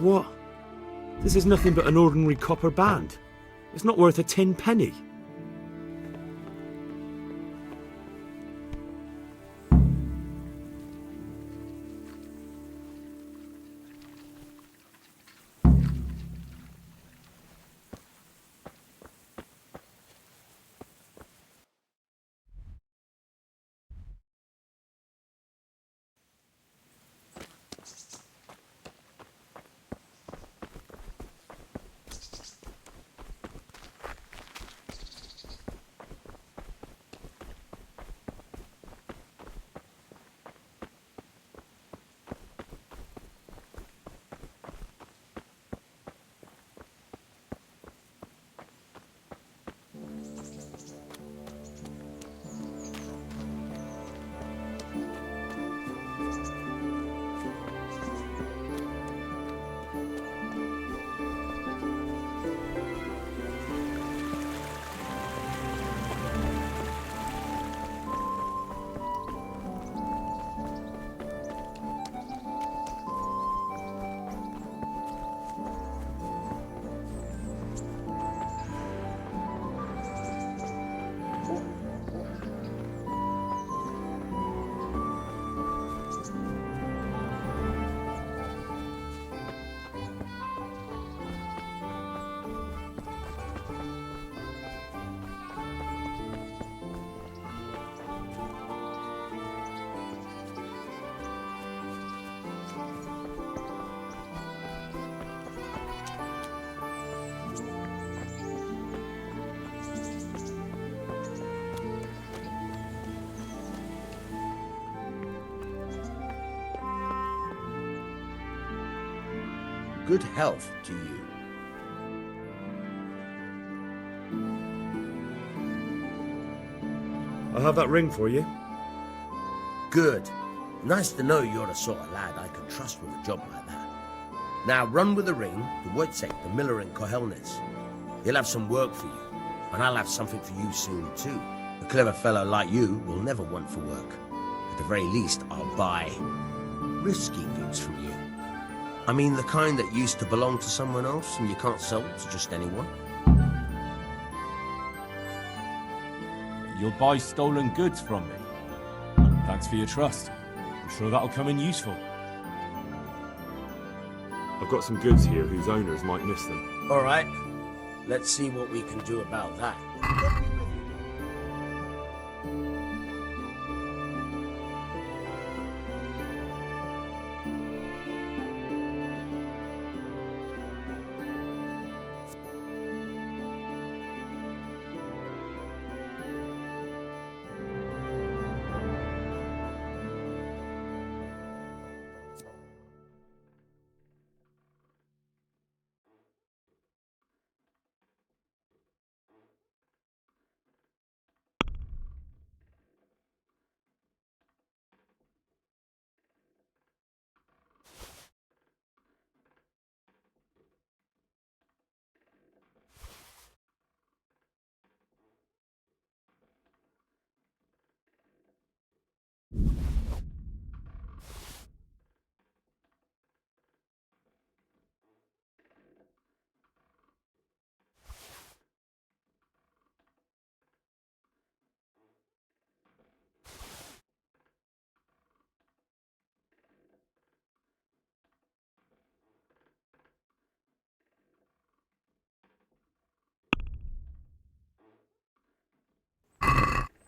What? This is nothing but an ordinary copper band. It's not worth a 10 penny. Good health to you. I'll have that ring for you. Good. Nice to know you're the sort of lad I can trust with a job like that. Now run with the ring to Wojciech, the miller in Kohelnitz. He'll have some work for you, and I'll have something for you soon too. A clever fellow like you will never want for work. At the very least, I'll buy risky goods from you. I mean the kind that used to belong to someone else and you can't sell to just anyone. You'll buy stolen goods from me. Thanks for your trust. I'm sure that'll come in useful. I've got some goods here whose owners might miss them. All right, let's see what we can do about that.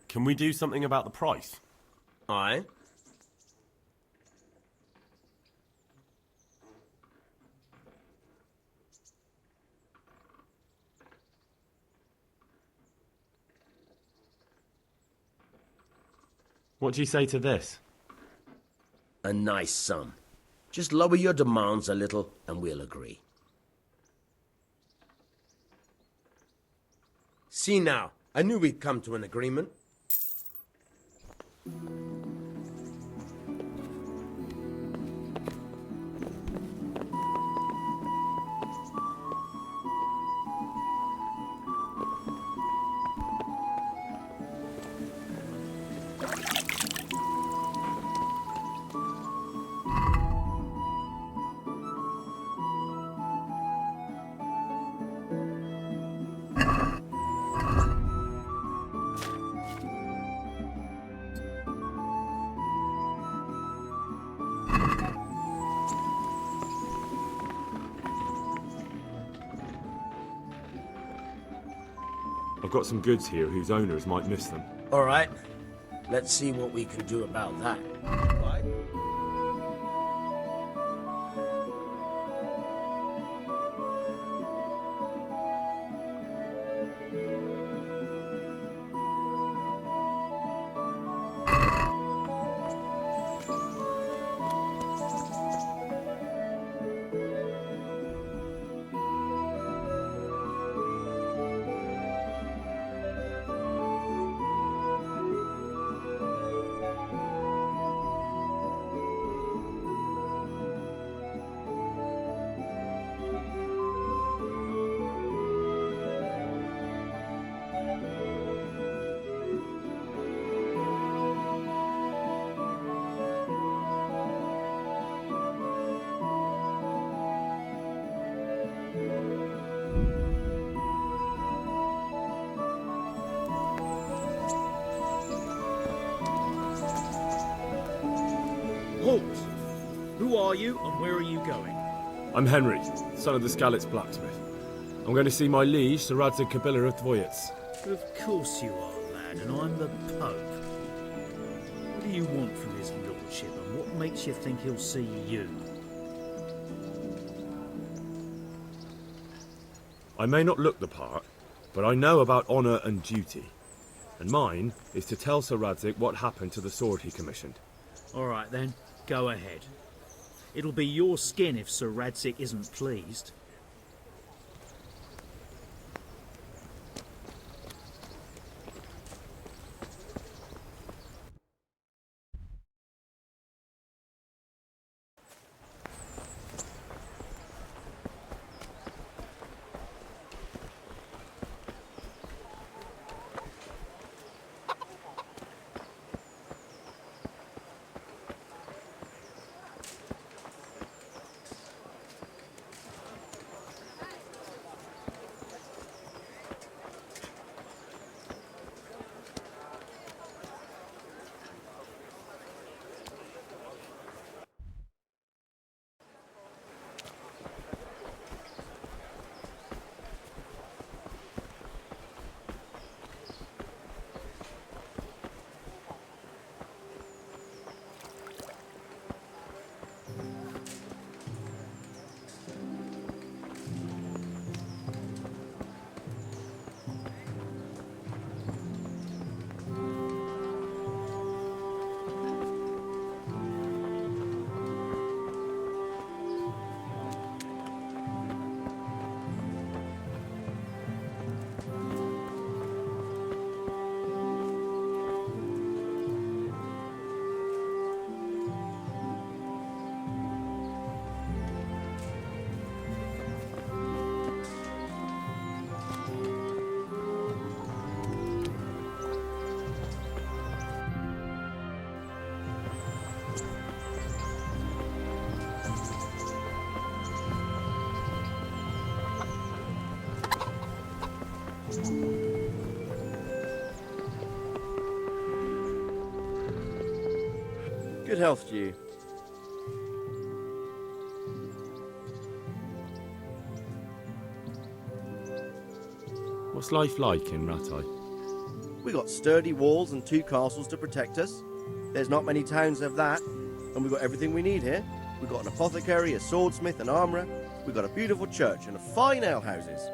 Can we do something about the price? Aye. What do you say to this? A nice sum. Just lower your demands a little and we'll agree. See now, I knew we'd come to an agreement. I've got some goods here whose owners might miss them. All right, let's see what we can do about that. Right? Halt! Who are you and where are you going? I'm Henry, son of the Skalitz blacksmith. I'm going to see my liege, Sir Radzig Kobyla of Dwoyitz. Of course you are, lad, and I'm the Pope. What do you want from his lordship, and what makes you think he'll see you? I may not look the part, but I know about honour and duty. And mine is to tell Sir Radzig what happened to the sword he commissioned. All right then, go ahead. It'll be your skin if Sir Radzig isn't pleased. Good health to you. What's life like in Rattay? We got sturdy walls and 2 castles to protect us. There's not many towns have that, and we got everything we need here. We got an apothecary, a swordsmith, an armourer. We got a beautiful church and fine alehouses.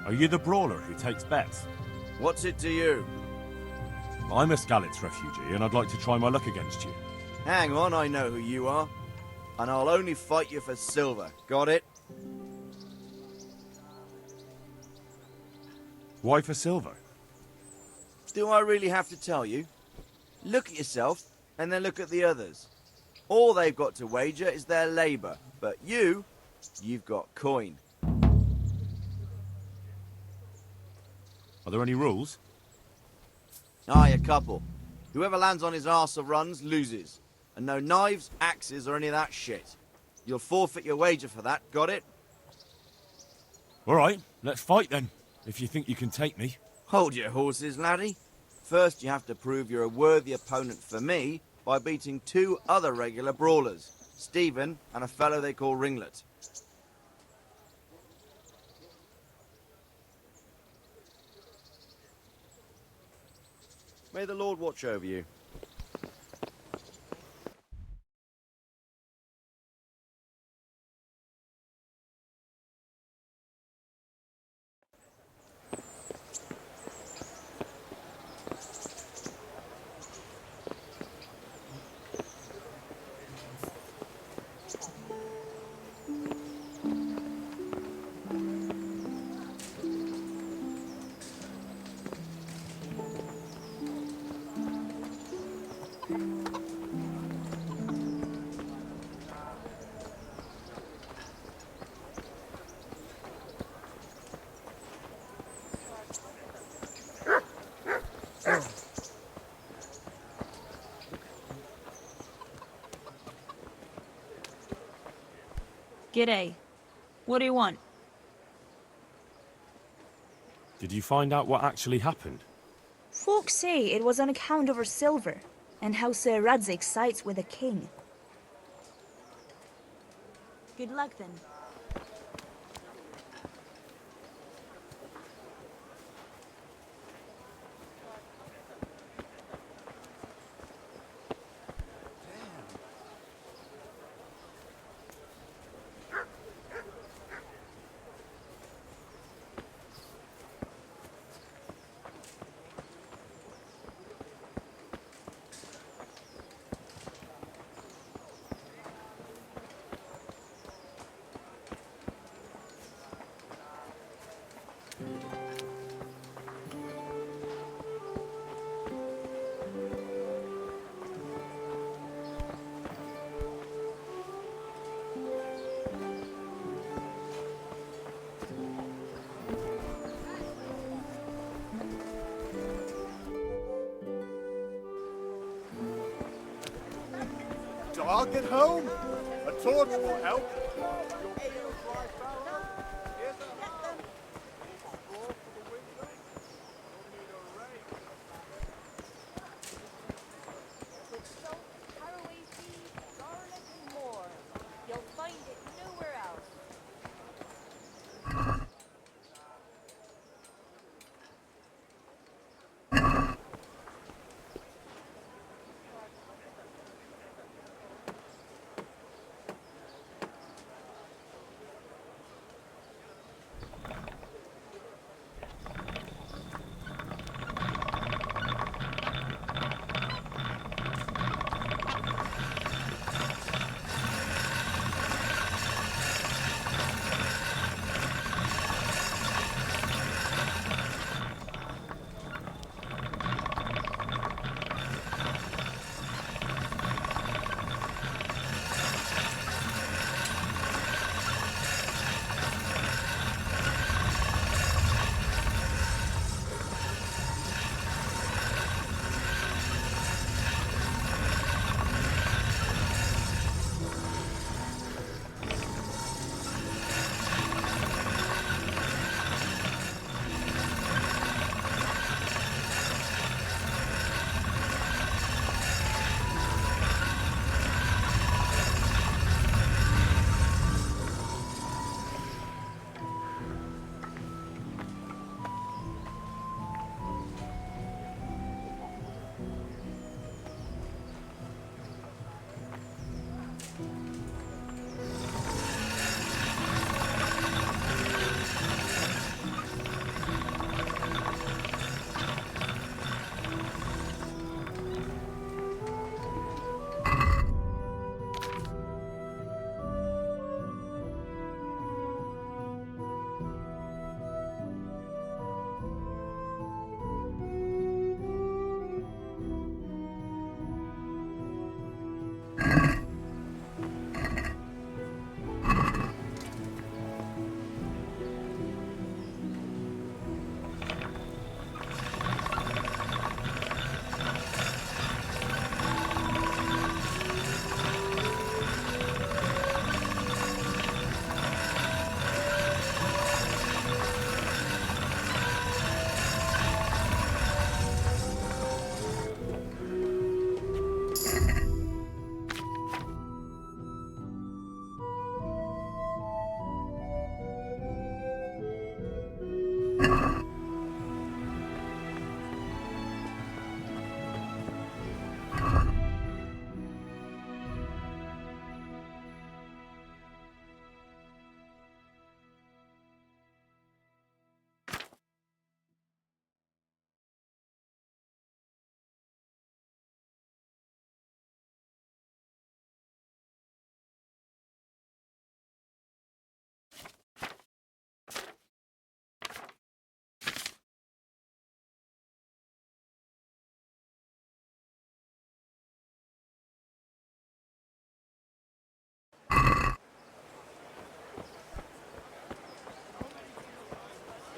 Are you the brawler who takes bets? What's it to you? I'm a Skalitz refugee, and I'd like to try my luck against you. Hang on, I know who you are. And I'll only fight you for silver. Got it? Why for silver? Do I really have to tell you? Look at yourself, and then look at the others. All they've got to wager is their labour. But you've got coin. Are there any rules? Aye, a couple. Whoever lands on his arse or runs, loses. And no knives, axes, or any of that shit. You'll forfeit your wager for that, got it? All right, let's fight then, if you think you can take me. Hold your horses, laddie. First, you have to prove you're a worthy opponent for me by beating 2 other regular brawlers, Stephen and a fellow they call Ringlet. May the Lord watch over you. G'day. What do you want? Did you find out what actually happened? Folks say it was on account of her silver, and how Sir Radzig sides with the king. Good luck then. I'll get home. A torch will help. You'll find it nowhere else.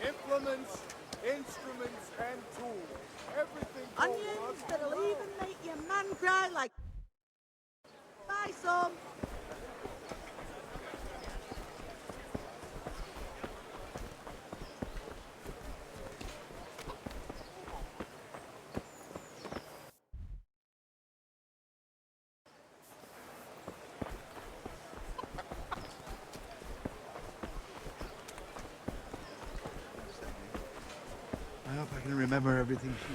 Implements, instruments, and tools. Everything. Onions that'll even make your man cry like... Buy some! I hope I can remember everything she...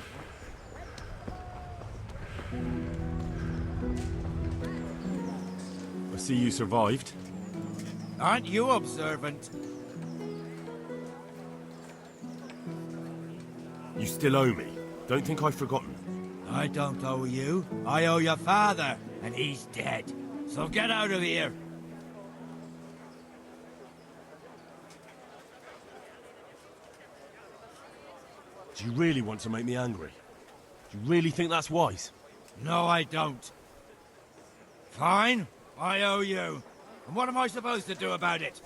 I see you survived. Aren't you observant? You still owe me. Don't think I've forgotten. I don't owe you. I owe your father, and he's dead. So get out of here. Do you really want to make me angry? Do you really think that's wise? No, I don't. Fine, I owe you. And what am I supposed to do about it?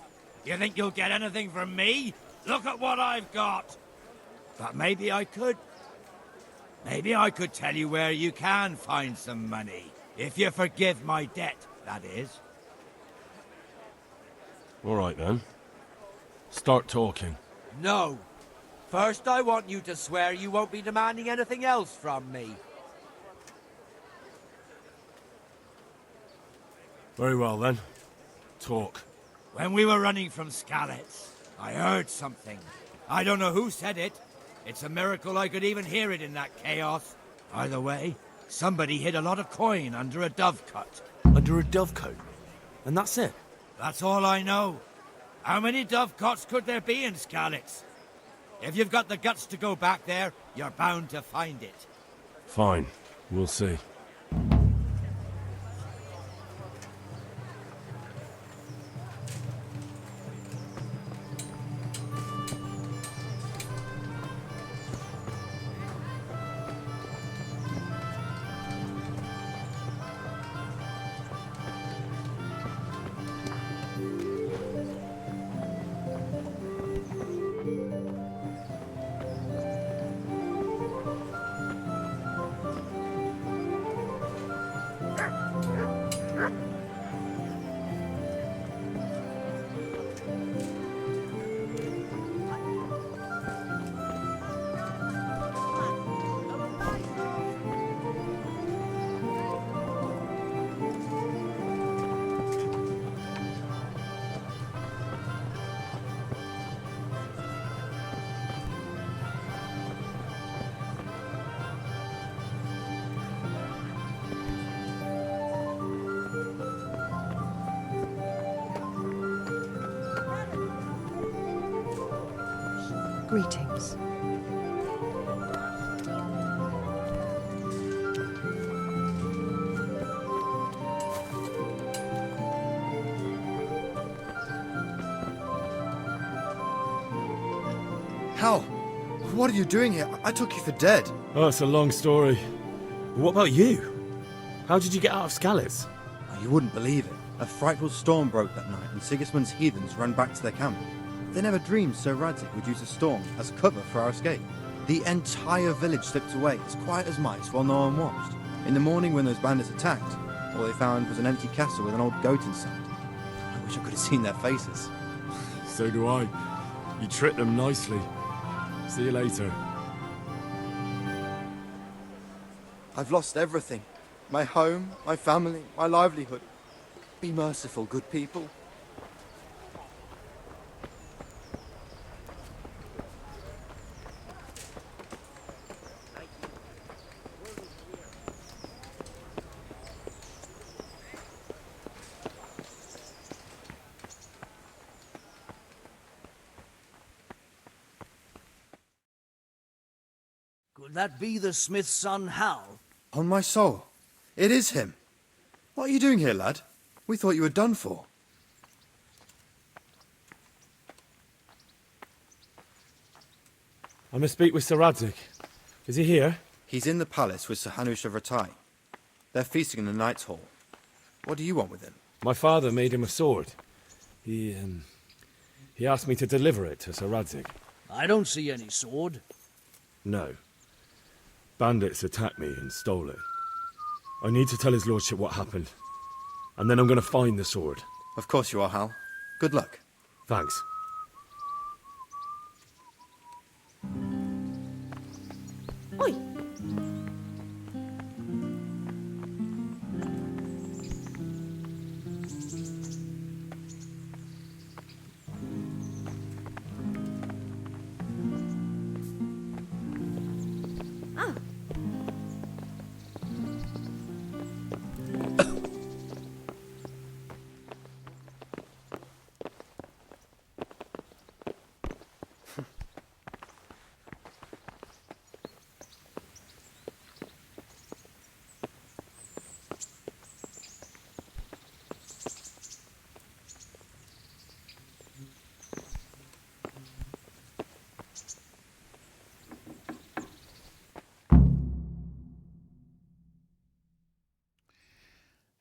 You think you'll get anything from me? Look at what I've got. But maybe I could. Maybe I could tell you where you can find some money, If you forgive my debt, that is. All right, then. Start talking. No. First, I want you to swear you won't be demanding anything else from me. Very well, then. Talk. When we were running from Skalitz, I heard something. I don't know who said it. It's a miracle I could even hear it in that chaos. Either way, somebody hid a lot of coin under a dovecote. Under a dovecote? And that's it? That's all I know. How many dovecotes could there be in Skalitz? If you've got the guts to go back there, you're bound to find it. Fine. We'll see. Greetings. Hal, what are you doing here? I took you for dead. Oh, it's a long story. What about you? How did you get out of Skalitz? Oh, you wouldn't believe it. A frightful storm broke that night, and Sigismund's heathens ran back to their camp. They never dreamed Sir Radzig would use a storm as cover for our escape. The entire village slipped away as quiet as mice while no one watched. In the morning when those bandits attacked, all they found was an empty castle with an old goat inside. I wish I could have seen their faces. So do I. You tricked them nicely. See you later. I've lost everything. My home, my family, my livelihood. Be merciful, good people. Could that be the smith's son, Hal? On my soul. It is him. What are you doing here, lad? We thought you were done for. I must speak with Sir Radzig. Is he here? He's in the palace with Sir Hanush of Ratai. They're feasting in the Knight's Hall. What do you want with him? My father made him a sword. He asked me to deliver it to Sir Radzig. I don't see any sword. No. Bandits attacked me and stole it. I need to tell his lordship what happened. And then I'm going to find the sword. Of course you are, Hal. Good luck. Thanks. Oi!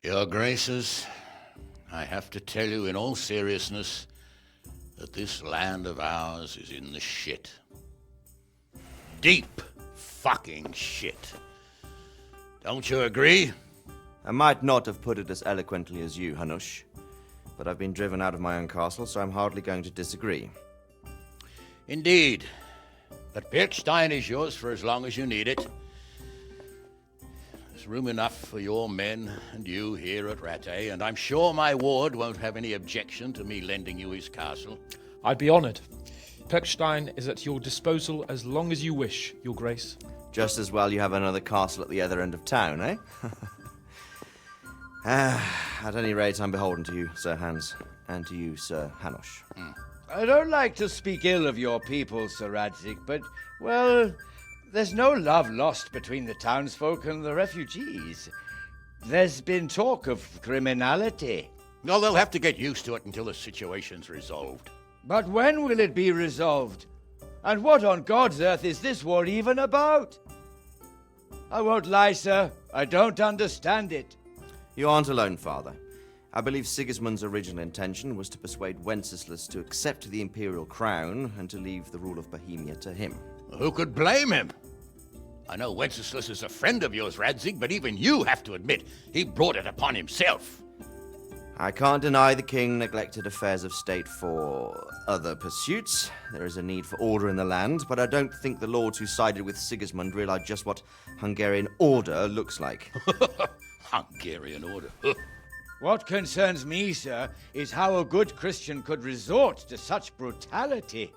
Your Graces, I have to tell you in all seriousness that this land of ours is in the shit. Deep fucking shit. Don't you agree? I might not have put it as eloquently as you, Hanush, but I've been driven out of my own castle, so I'm hardly going to disagree. Indeed. But Birkstein is yours for as long as you need it. There's room enough for your men and you here at Rattay, and I'm sure my ward won't have any objection to me lending you his castle. I'd be honoured. Perkstein is at your disposal as long as you wish, Your Grace. Just as well you have another castle at the other end of town, eh? At any rate, I'm beholden to you, Sir Hans, and to you, Sir Hanush. I don't like to speak ill of your people, Sir Radzik, but, well, there's no love lost between the townsfolk and the refugees. There's been talk of criminality. Well, they'll have to get used to it until the situation's resolved. But when will it be resolved? And what on God's earth is this war even about? I won't lie, sir. I don't understand it. You aren't alone, Father. I believe Sigismund's original intention was to persuade Wenceslas to accept the imperial crown and to leave the rule of Bohemia to him. Who could blame him? I know Wenceslas is a friend of yours, Radzig, but even you have to admit he brought it upon himself. I can't deny the king neglected affairs of state for other pursuits. There is a need for order in the land, but I don't think the lords who sided with Sigismund realized just what Hungarian order looks like. Hungarian order? What concerns me, sir, is how a good Christian could resort to such brutality.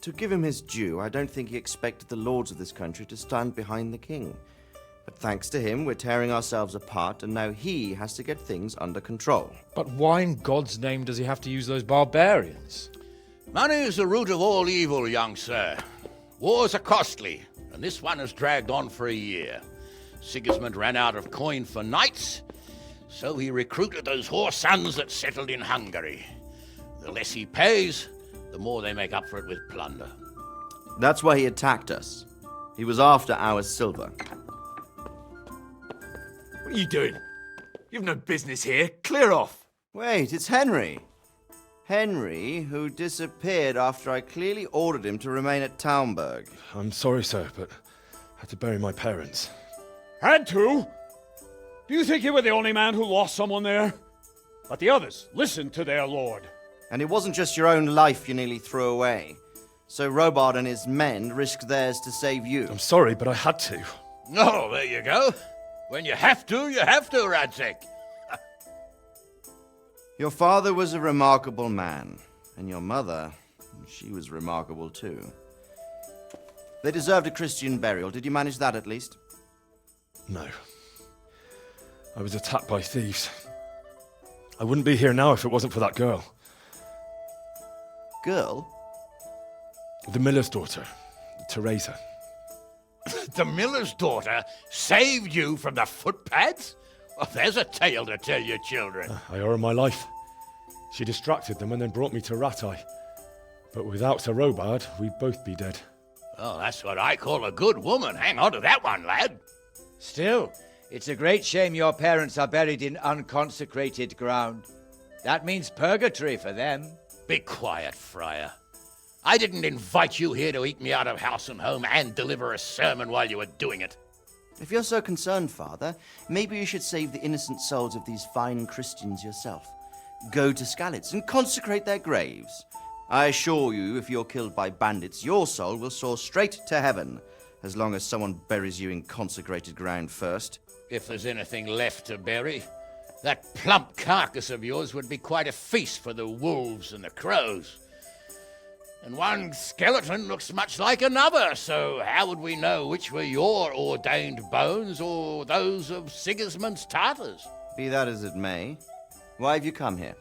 To give him his due, I don't think he expected the lords of this country to stand behind the king. But thanks to him, we're tearing ourselves apart, and now he has to get things under control. But why in God's name does he have to use those barbarians? Money is the root of all evil, young sir. Wars are costly, and this one has dragged on for a year. Sigismund ran out of coin for knights, so he recruited those whore sons that settled in Hungary. The less he pays, the more they make up for it with plunder. That's why he attacked us. He was after our silver. What are you doing? You've no business here. Clear off. Wait, it's Henry. Henry, who disappeared after I clearly ordered him to remain at Taunberg. I'm sorry, sir, but I had to bury my parents. Had to? Do you think you were the only man who lost someone there? But the others listened to their lord. And it wasn't just your own life you nearly threw away. So Robard and his men risked theirs to save you. I'm sorry, but I had to. Oh, there you go. When you have to, Radzig. Your father was a remarkable man, and your mother, she was remarkable too. They deserved a Christian burial. Did you manage that at least? No. I was attacked by thieves. I wouldn't be here now if it wasn't for that girl. Girl? The miller's daughter, Teresa. The miller's daughter saved you from the footpads? Well, there's a tale to tell your children. I owe her my life. She distracted them and then brought me to Rattay. But without Sir Robard, we'd both be dead. Oh, that's what I call a good woman. Hang on to that one, lad. Still, it's a great shame your parents are buried in unconsecrated ground. That means purgatory for them. Be quiet, Friar. I didn't invite you here to eat me out of house and home and deliver a sermon while you were doing it. If you're so concerned, Father, maybe you should save the innocent souls of these fine Christians yourself. Go to Skalitz and consecrate their graves. I assure you, if you're killed by bandits, your soul will soar straight to heaven, as long as someone buries you in consecrated ground first. If there's anything left to bury, that plump carcass of yours would be quite a feast for the wolves and the crows. And one skeleton looks much like another, so how would we know which were your ordained bones or those of Sigismund's Tartars? Be that as it may, why have you come here?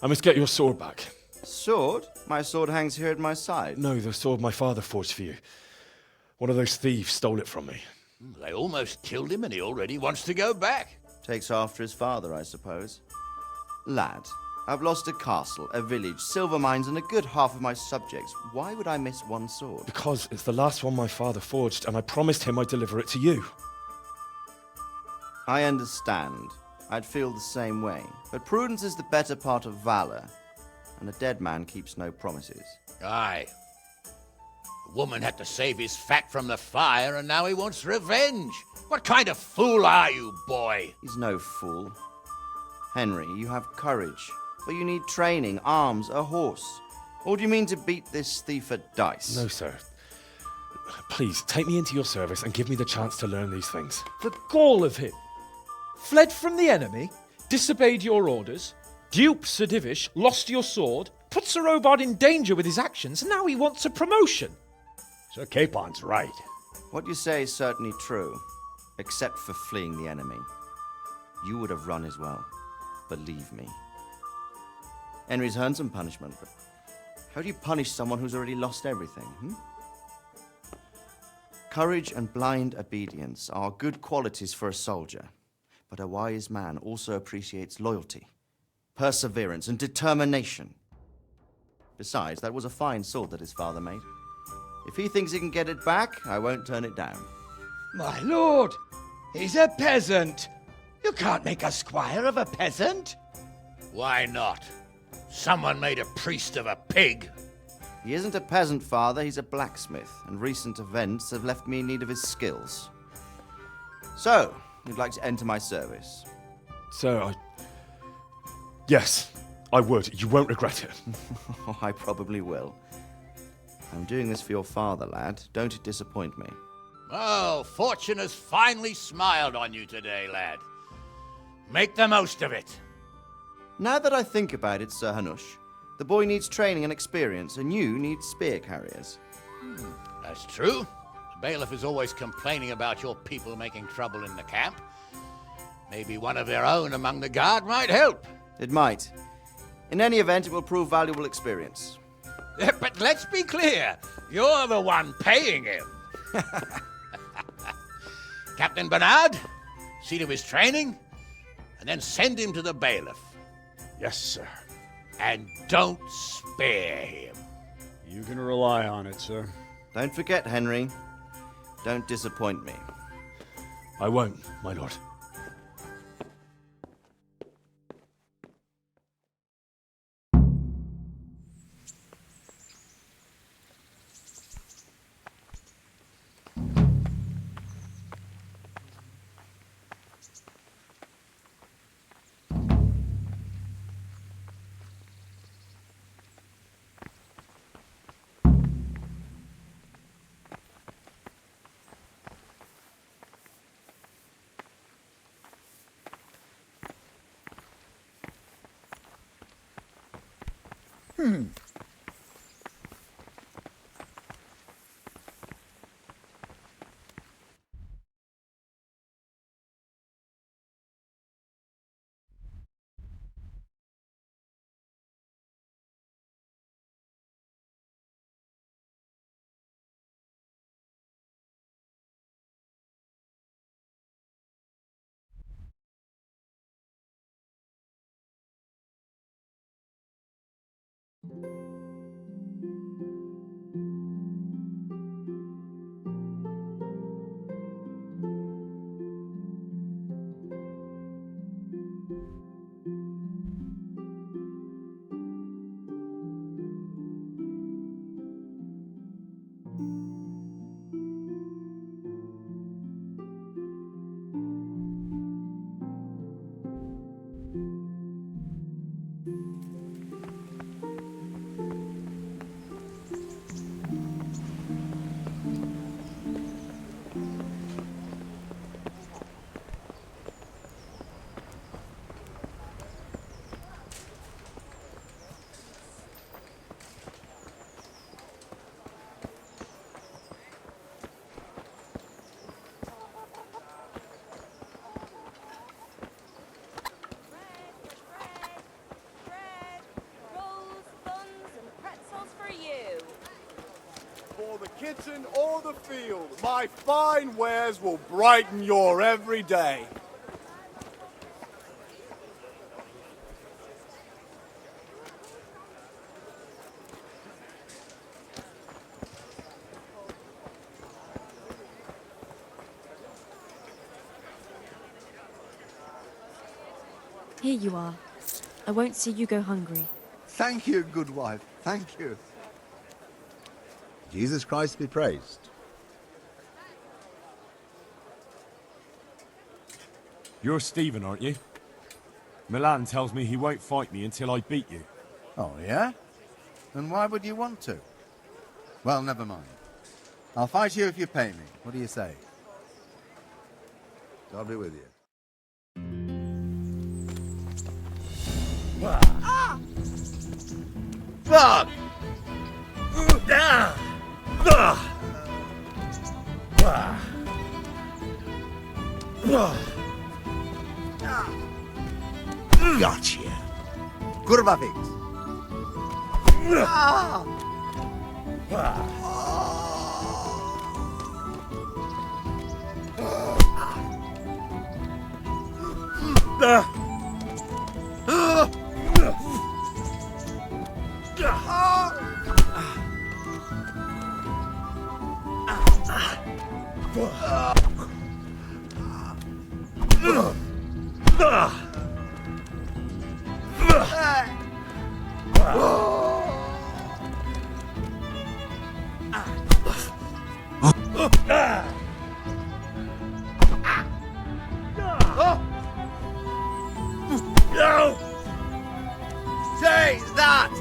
I must get your sword back. Sword? My sword hangs here at my side. No, the sword my father forged for you. One of those thieves stole it from me. They almost killed him and he already wants to go back. Takes after his father, I suppose. Lad, I've lost a castle, a village, silver mines, and a good half of my subjects. Why would I miss one sword? Because it's the last one my father forged, and I promised him I'd deliver it to you. I understand. I'd feel the same way. But prudence is the better part of valor, and a dead man keeps no promises. Aye. woman had to save his fat from the fire, and now he wants revenge. What kind of fool are you, boy? He's no fool. Henry, you have courage, but you need training, arms, a horse. Or do you mean to beat this thief at dice? No, sir. Please, take me into your service and give me the chance to learn these things. The gall of him! Fled from the enemy, disobeyed your orders, duped Sir Divish, lost your sword, put Sir Robard in danger with his actions, and now he wants a promotion. Sir Capon's right. What you say is certainly true, except for fleeing the enemy. You would have run as well, believe me. Henry's earned some punishment, but how do you punish someone who's already lost everything, Courage and blind obedience are good qualities for a soldier, but a wise man also appreciates loyalty, perseverance, and determination. Besides, that was a fine sword that his father made. If he thinks he can get it back, I won't turn it down. My lord, he's a peasant. You can't make a squire of a peasant. Why not? Someone made a priest of a pig. He isn't a peasant, father, he's a blacksmith, and recent events have left me in need of his skills. So, you'd like to enter my service? Sir, Yes, I would. You won't regret it. Oh, I probably will. I'm doing this for your father, lad. Don't it disappoint me. Oh, fortune has finally smiled on you today, lad. Make the most of it. Now that I think about it, Sir Hanush, the boy needs training and experience, and you need spear carriers. That's true. The bailiff is always complaining about your people making trouble in the camp. Maybe one of their own among the guard might help. It might. In any event, it will prove valuable experience. But let's be clear, you're the one paying him. Captain Bernard, see to his training, and then send him to the bailiff. Yes, sir. And don't spare him. You can rely on it, sir. Don't forget, Henry. Don't disappoint me. I won't, my lord. For the kitchen or the field, my fine wares will brighten your every day. Here you are. I won't see you go hungry. Thank you, good wife. Thank you. Jesus Christ be praised. You're Stephen, aren't you? Milan tells me he won't fight me until I beat you. Oh, yeah? And why would you want to? Well, never mind. I'll fight you if you pay me. What do you say? God be with you. Ah! Fuck! Gotcha. Kurwa fix. No! Say that!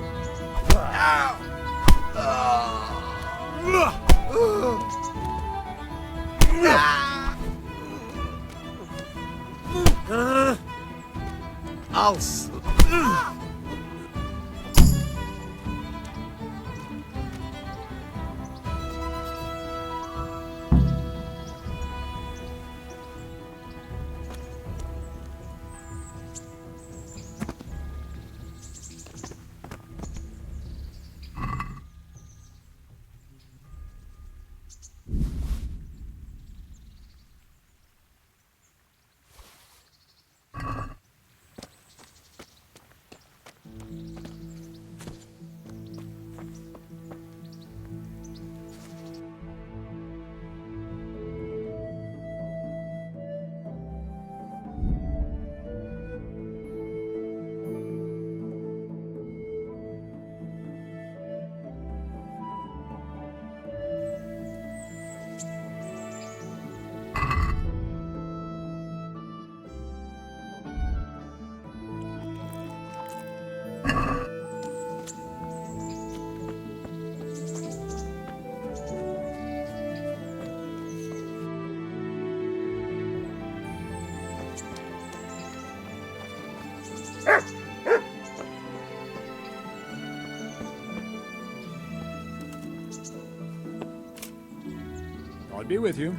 I'll be with you.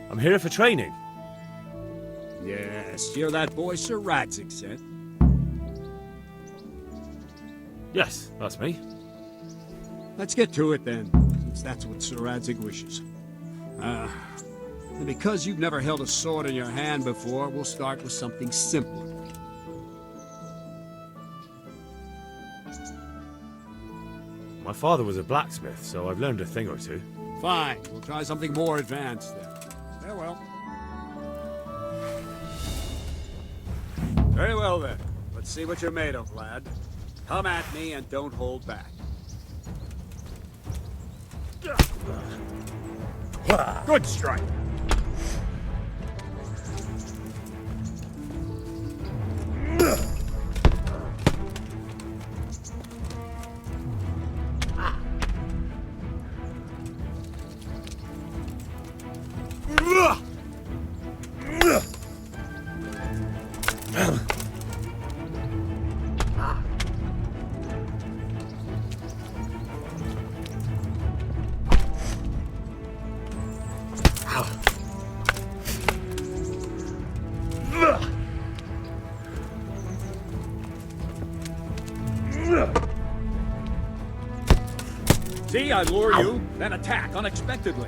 I'm here for training. Yes, you're that boy Sir Radzig sent. Yes, that's me. Let's get to it then, since that's what Sir Radzig wishes. And because you've never held a sword in your hand before, we'll start with something simpler. My father was a blacksmith, so I've learned a thing or two. Fine, we'll try something more advanced then. Farewell. Very well then. Let's see what you're made of, lad. Come at me and don't hold back. Good strike. See, I lure you, then attack unexpectedly.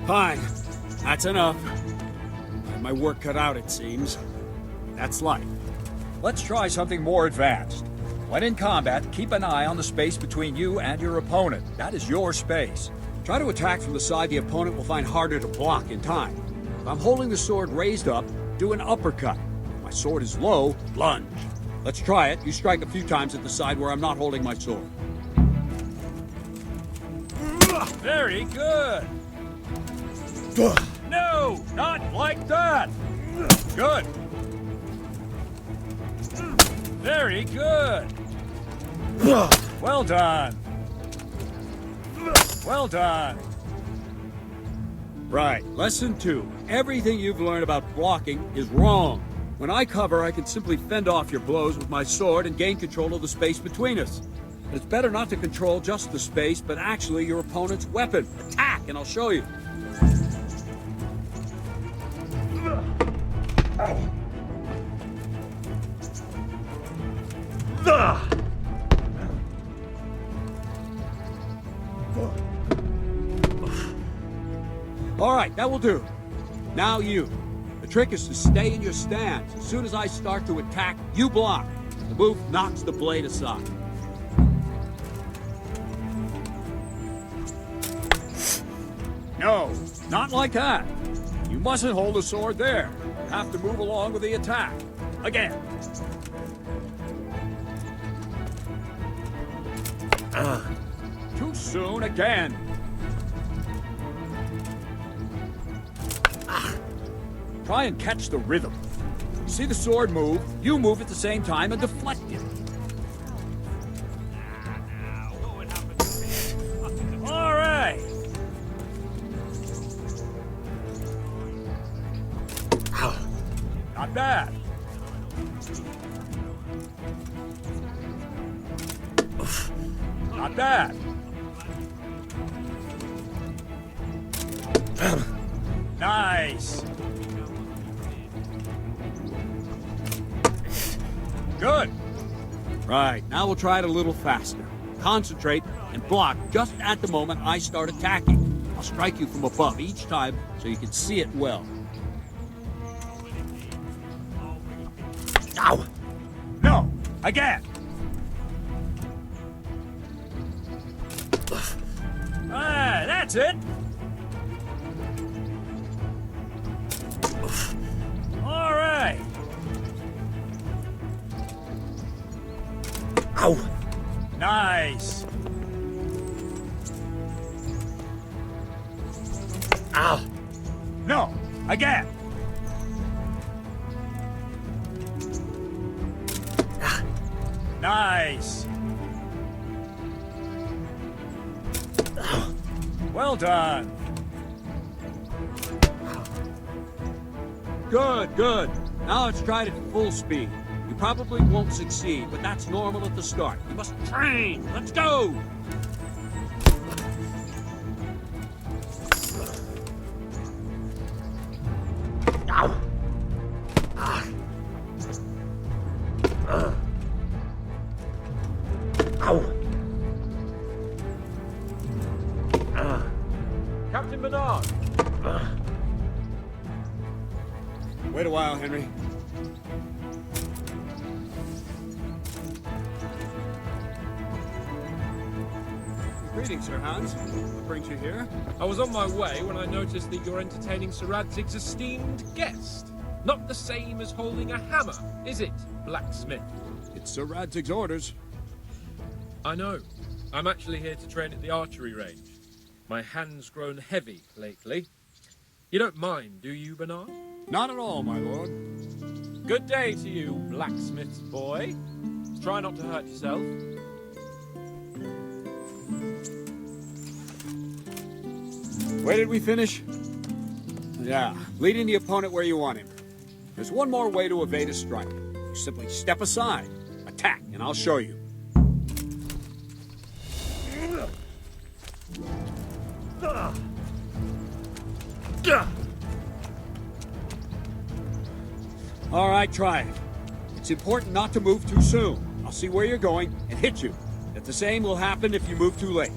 Fine. That's enough. I have my work cut out, it seems. That's life. let's try something more advanced. When in combat, keep an eye on the space between you and your opponent. That is your space. Try to attack from the side the opponent will find harder to block in time. If I'm holding the sword raised up, do an uppercut. If my sword is low, lunge. Let's try it. You strike a few times at the side where I'm not holding my sword. Very good. No, not like that. Good. Very good. Well done. Well done. Right, lesson 2. Everything you've learned about blocking is wrong. When I cover, I can simply fend off your blows with my sword and gain control of the space between us. But it's better not to control just the space, but actually your opponent's weapon. Attack, and I'll show you. All right, that will do. Now you. The trick is to stay in your stance. As soon as I start to attack, you block. The move knocks the blade aside. No, not like that. You mustn't hold the sword there. You have to move along with the attack. Again. Too soon again. Try and catch the rhythm. You see the sword move, you move at the same time and deflect it. All right. Not bad. Not bad. Nice. Good. Right, now we'll try it a little faster. Concentrate and block just at the moment I start attacking. I'll strike you from above each time so you can see it well. Ow! No! Again! Ah, that's it! All right! Ow! Nice! Ow! No! Again! Nice! Well done! Good, good. Now let's try it at full speed. You probably won't succeed, but that's normal at the start. You must train. Let's go! Ow! Ow! Captain Bernard! Wait a while, Henry. Greetings, Sir Hans. What brings you here? I was on my way when I noticed that you're entertaining Sir Radzig's esteemed guest. Not the same as holding a hammer, is it, blacksmith? It's Sir Radzig's orders. I know. I'm actually here to train at the archery range. My hand's grown heavy lately. You don't mind, do you, Bernard? Not at all, my lord. Good day to you, blacksmith's boy. Try not to hurt yourself. Where did we finish? Yeah, leading the opponent where you want him. There's one more way to evade a strike. You simply step aside, attack, and I'll show you. All right, try it. It's important not to move too soon. I'll see where you're going and hit you. But the same will happen if you move too late.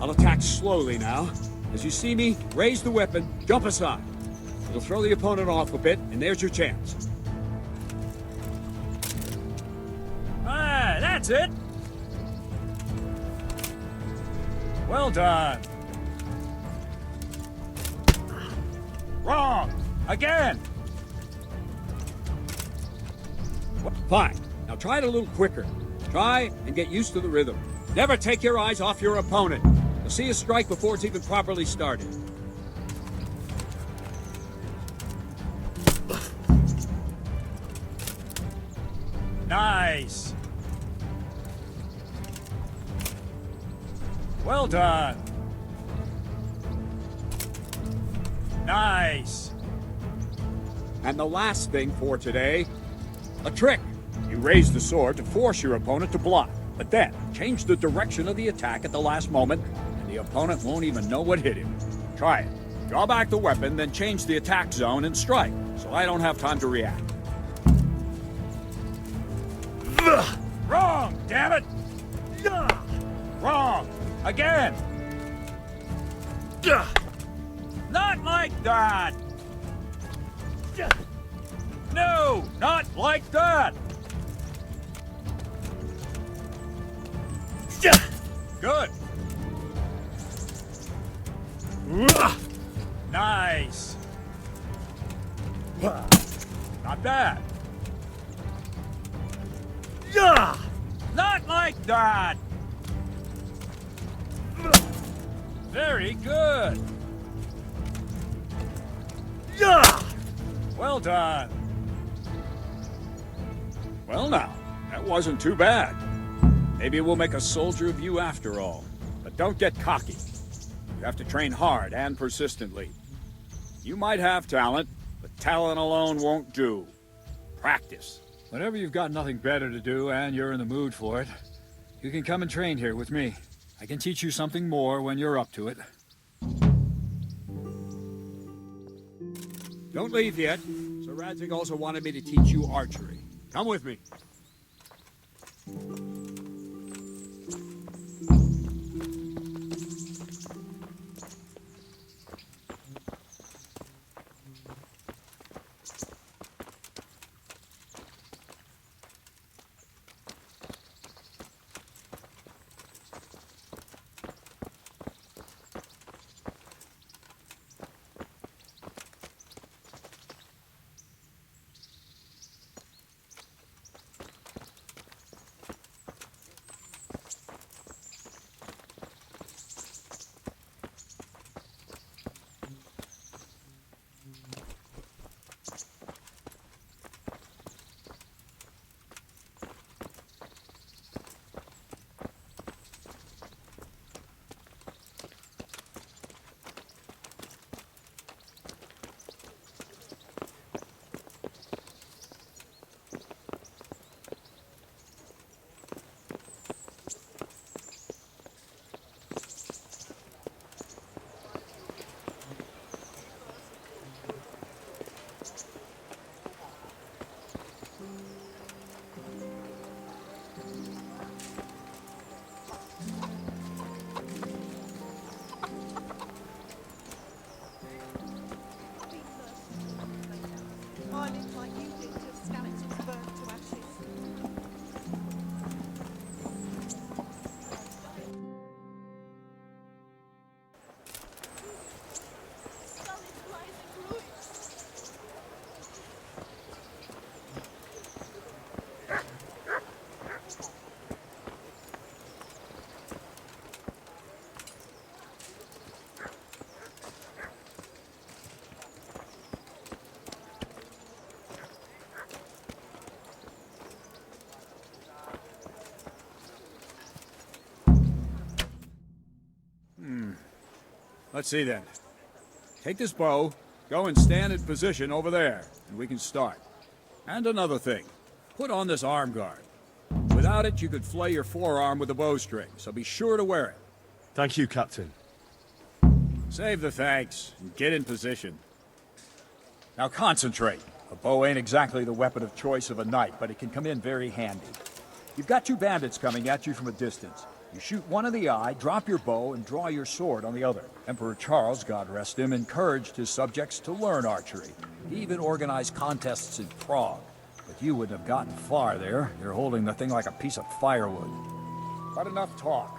I'll attack slowly now. As you see me, raise the weapon, jump aside. It'll throw the opponent off a bit, and there's your chance. Ah, that's it. Well done. Wrong. Again. Fine. Now try it a little quicker. Try and get used to the rhythm. Never take your eyes off your opponent. You'll see a strike before it's even properly started. Nice. Well done. Nice. And the last thing for today, a trick. You raise the sword to force your opponent to block, but then change the direction of the attack at the last moment, and the opponent won't even know what hit him. Try it. Draw back the weapon, then change the attack zone and strike, so I don't have time to react. Wrong, damn it! Wrong! Again! Not like that! No, not like that! Good! Nice! Not bad! Not like that! Very good! Well done! Well now, that wasn't too bad. Maybe we'll make a soldier of you after all. But don't get cocky. You have to train hard and persistently. You might have talent, but talent alone won't do. Practice. Whenever you've got nothing better to do and you're in the mood for it, you can come and train here with me. I can teach you something more when you're up to it. Don't leave yet. Sir Radzig also wanted me to teach you archery. Come with me. I live like you did till skeletons burned to ashes. Let's see then. Take this bow, go and stand in position over there, and we can start. And another thing, put on this arm guard. Without it, you could flay your forearm with a bowstring, so be sure to wear it. Thank you, Captain. Save the thanks, and get in position. Now concentrate. A bow ain't exactly the weapon of choice of a knight, but it can come in very handy. You've got two bandits coming at you from a distance. You shoot one in the eye, drop your bow, and draw your sword on the other. Emperor Charles, God rest him, encouraged his subjects to learn archery. He even organized contests in Prague. but you wouldn't have gotten far there. You're holding the thing like a piece of firewood. But enough talk.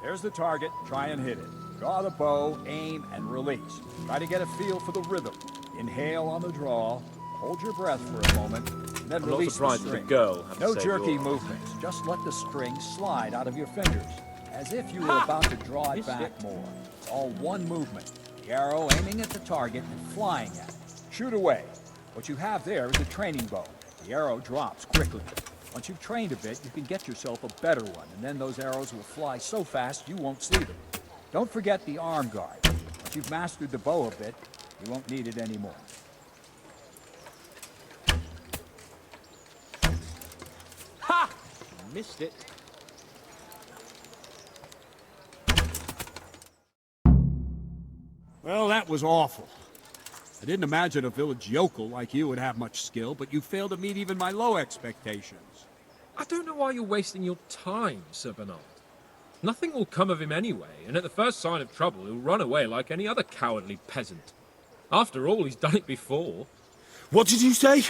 There's the target. Try and hit it. Draw the bow, aim, and release. Try to get a feel for the rhythm. Inhale on the draw. Hold your breath for a moment, and then I'm not release the surprised that string. the girl had to No save jerky your life. movements. Just let the string slide out of your fingers, as if you were about to draw it Missed back it. more. It's all one movement. The arrow aiming at the target and flying at it. Shoot away. What you have there is a training bow. The arrow drops quickly. Once you've trained a bit, you can get yourself a better one, and then those arrows will fly so fast you won't see them. Don't forget the arm guard. Once you've mastered the bow a bit, you won't need it anymore. Ha! Missed it. Well, that was awful. I didn't imagine a village yokel like you would have much skill, but you failed to meet even my low expectations. I don't know why you're wasting your time, Sir Bernard. Nothing will come of him anyway, and at the first sign of trouble, he'll run away like any other cowardly peasant. After all, he's done it before. What did you say?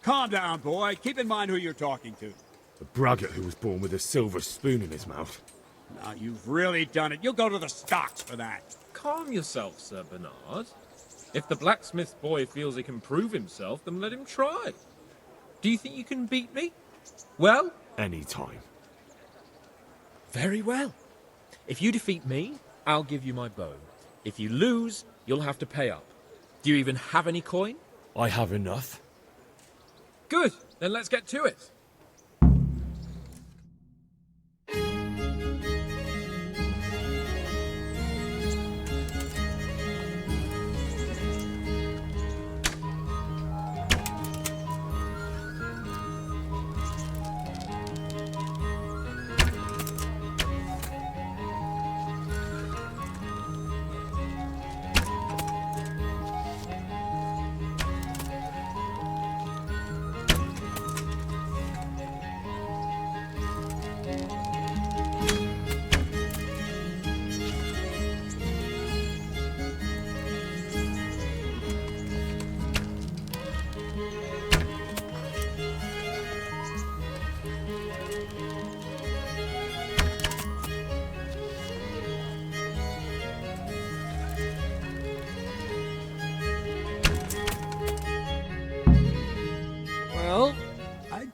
Calm down, boy. Keep in mind who you're talking to. A braggart who was born with a silver spoon in his mouth. Now, you've really done it. You'll go to the stocks for that. Calm yourself, Sir Bernard. If the blacksmith boy feels he can prove himself, then let him try. Do you think you can beat me? Well? Any time. Very well. If you defeat me, I'll give you my bow. If you lose, you'll have to pay up. Do you even have any coin? I have enough. Good. Then let's get to it.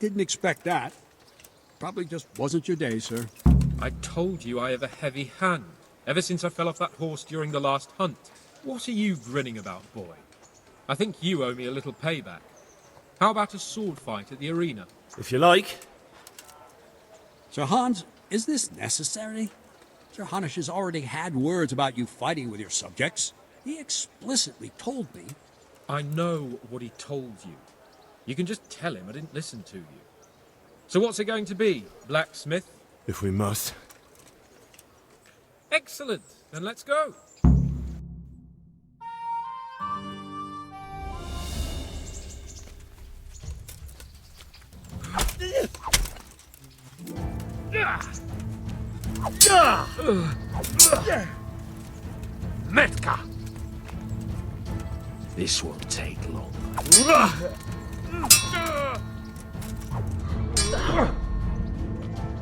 Didn't expect that. Probably just wasn't your day, sir. I told you I have a heavy hand, ever since I fell off that horse during the last hunt. What are you grinning about, boy? I think you owe me a little payback. How about a sword fight at the arena? If you like. Sir Hans, is this necessary? Sir Hanush has already had words about you fighting with your subjects. He explicitly told me. I know what he told you. You can just tell him I didn't listen to you. So what's it going to be, blacksmith? If we must. Excellent. Then let's go. Metka! This won't take long.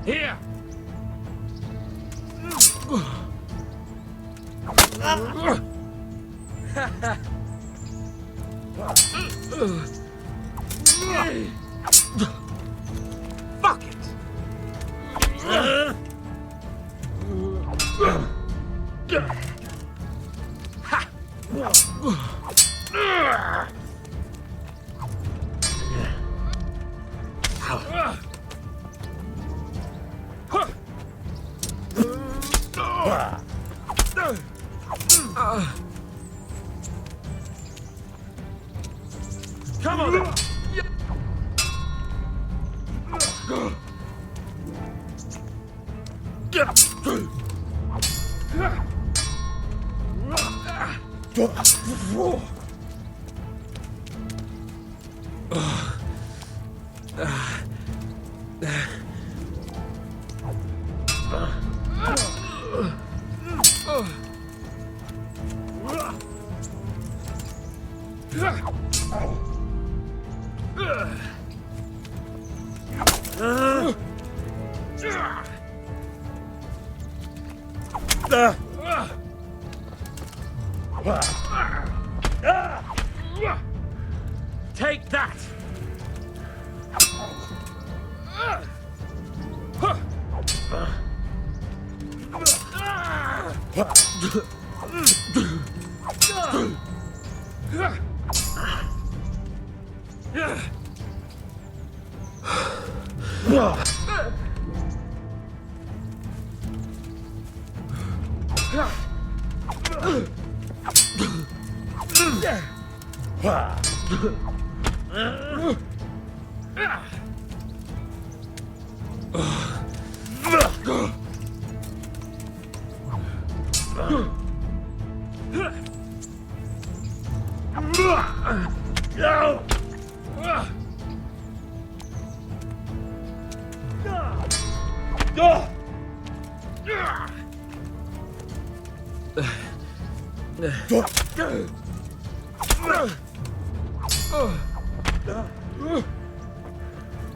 Here! Fuck it! Come on then! Take that!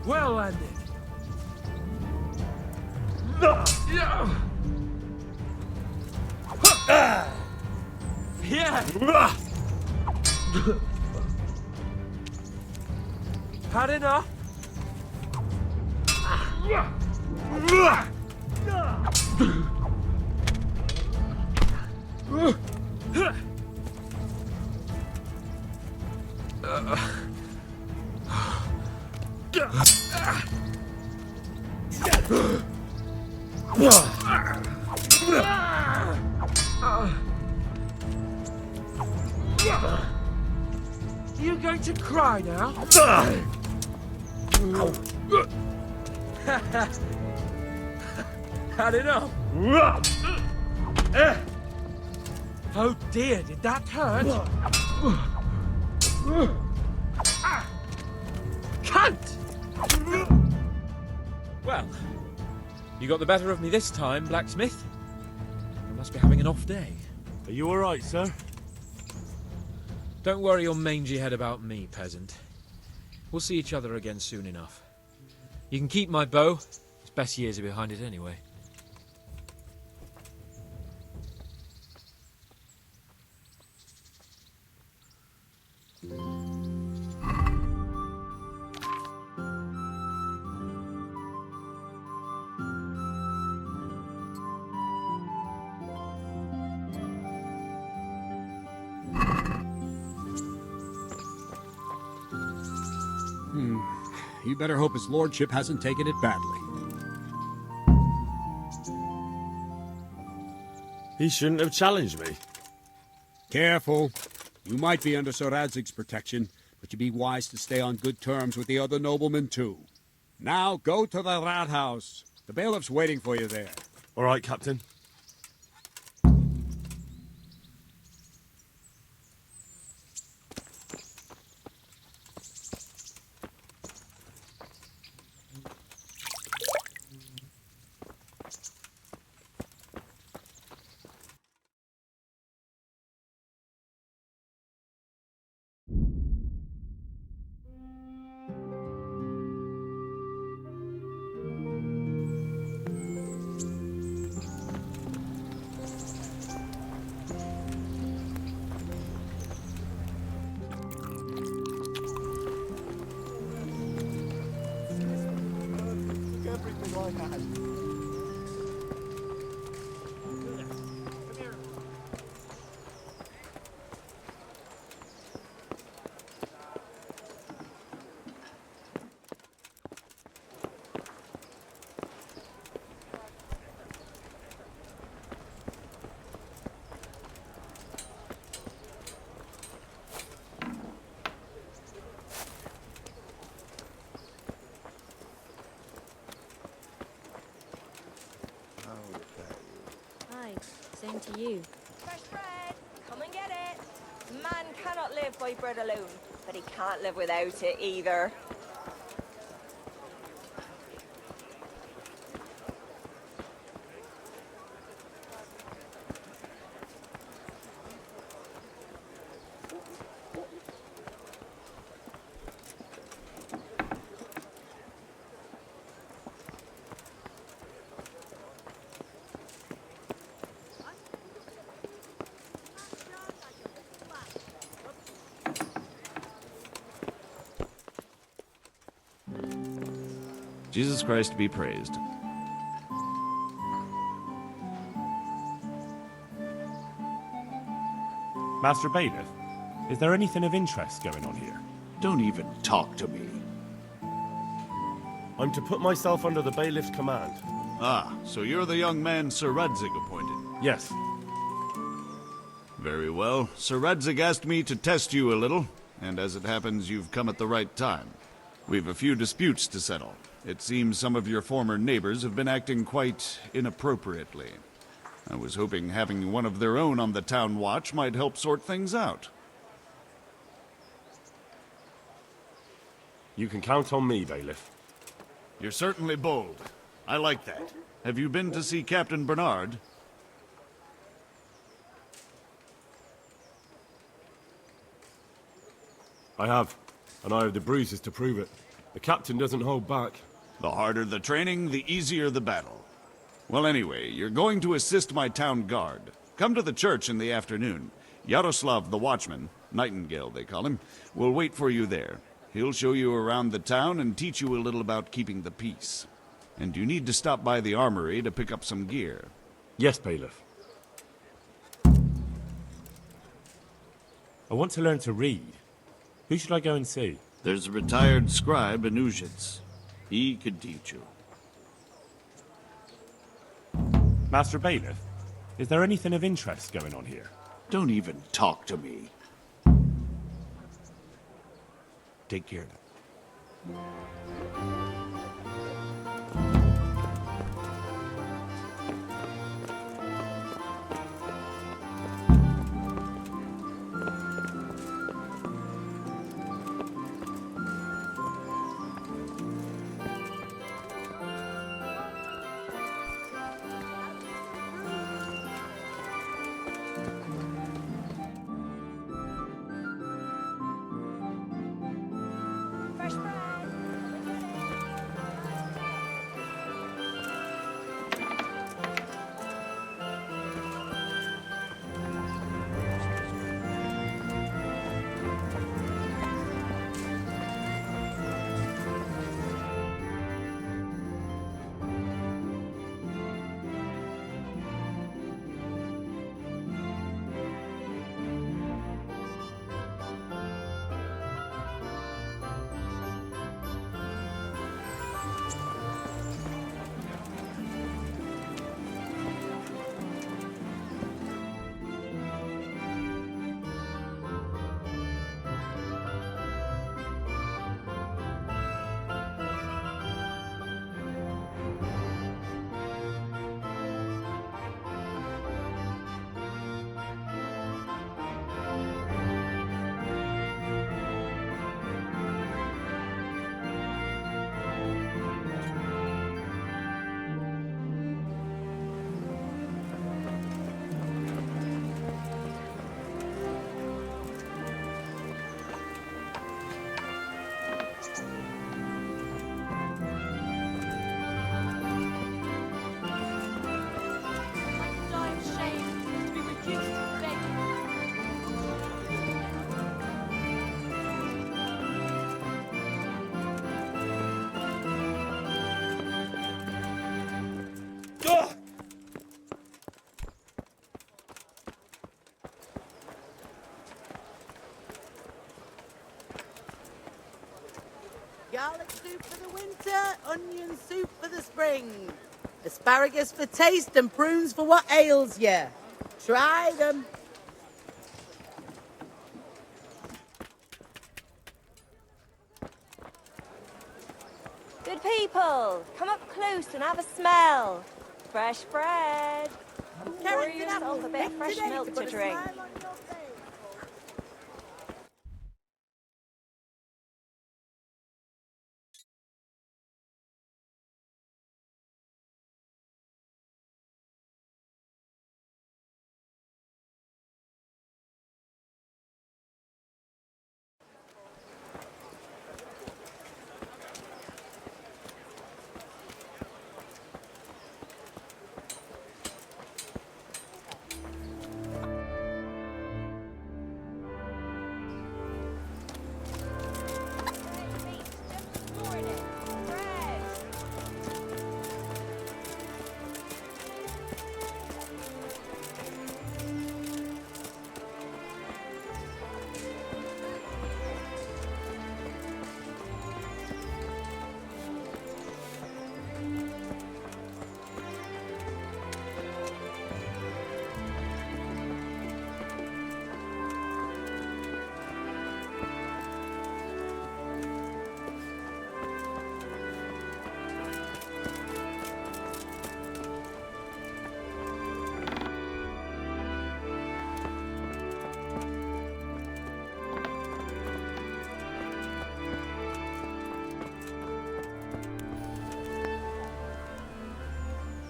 Well landed. Yeah. Had enough. You going to cry now? Had enough. Oh dear, did that hurt? Cunt! Well, you got the better of me this time, blacksmith. You must be having an off day. Are you all right, sir? Don't worry your mangy head about me, peasant. We'll see each other again soon enough. You can keep my bow. Its best years are behind it anyway. You better hope his lordship hasn't taken it badly. He shouldn't have challenged me. Careful. You might be under Sir Radzig's protection, but you'd be wise to stay on good terms with the other noblemen too. Now go to the rat house. The bailiff's waiting for you there. All right, Captain. Everything I had. Hi, same to you. Fresh bread! Come and get it! Man cannot live by bread alone, but he can't live without it either. Jesus Christ be praised. Master Bailiff, is there anything of interest going on here? Don't even talk to me. I'm to put myself under the bailiff's command. Ah, so you're the young man Sir Radzig appointed. Yes. Very well. Sir Radzig asked me to test you a little, and as it happens, you've come at the right time. We've a few disputes to settle. It seems some of your former neighbors have been acting quite inappropriately. I was hoping having one of their own on the town watch might help sort things out. You can count on me, Bailiff. You're certainly bold. I like that. Have you been to see Captain Bernard? I have, and I have the bruises to prove it. The captain doesn't hold back. The harder the training, the easier the battle. Well, anyway, you're going to assist my town guard. Come to the church in the afternoon. Yaroslav the watchman, Nightingale they call him, will wait for you there. He'll show you around the town and teach you a little about keeping the peace. And you need to stop by the armory to pick up some gear. Yes, Bailiff. I want to learn to read. Who should I go and see? There's a retired scribe in Uzhitz. He could teach you. Master Bailiff, is there anything of interest going on here? Don't even talk to me. Take care. Garlic soup for the winter, onion soup for the spring. Asparagus for taste and prunes for what ails ya. Try them. Good people, come up close and have a smell. Fresh bread. Pour yourself a bit of fresh milk to drink.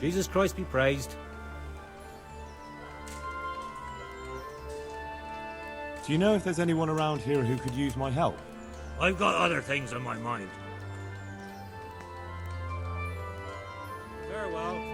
Jesus Christ be praised. Do you know if there's anyone around here who could use my help? I've got other things on my mind. Farewell.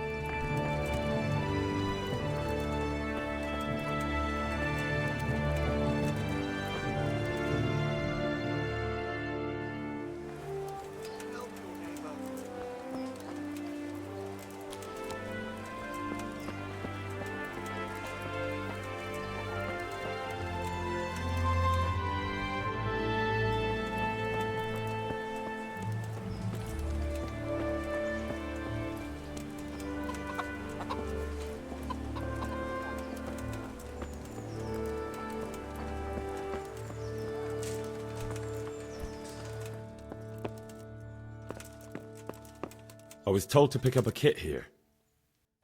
I was told to pick up a kit here.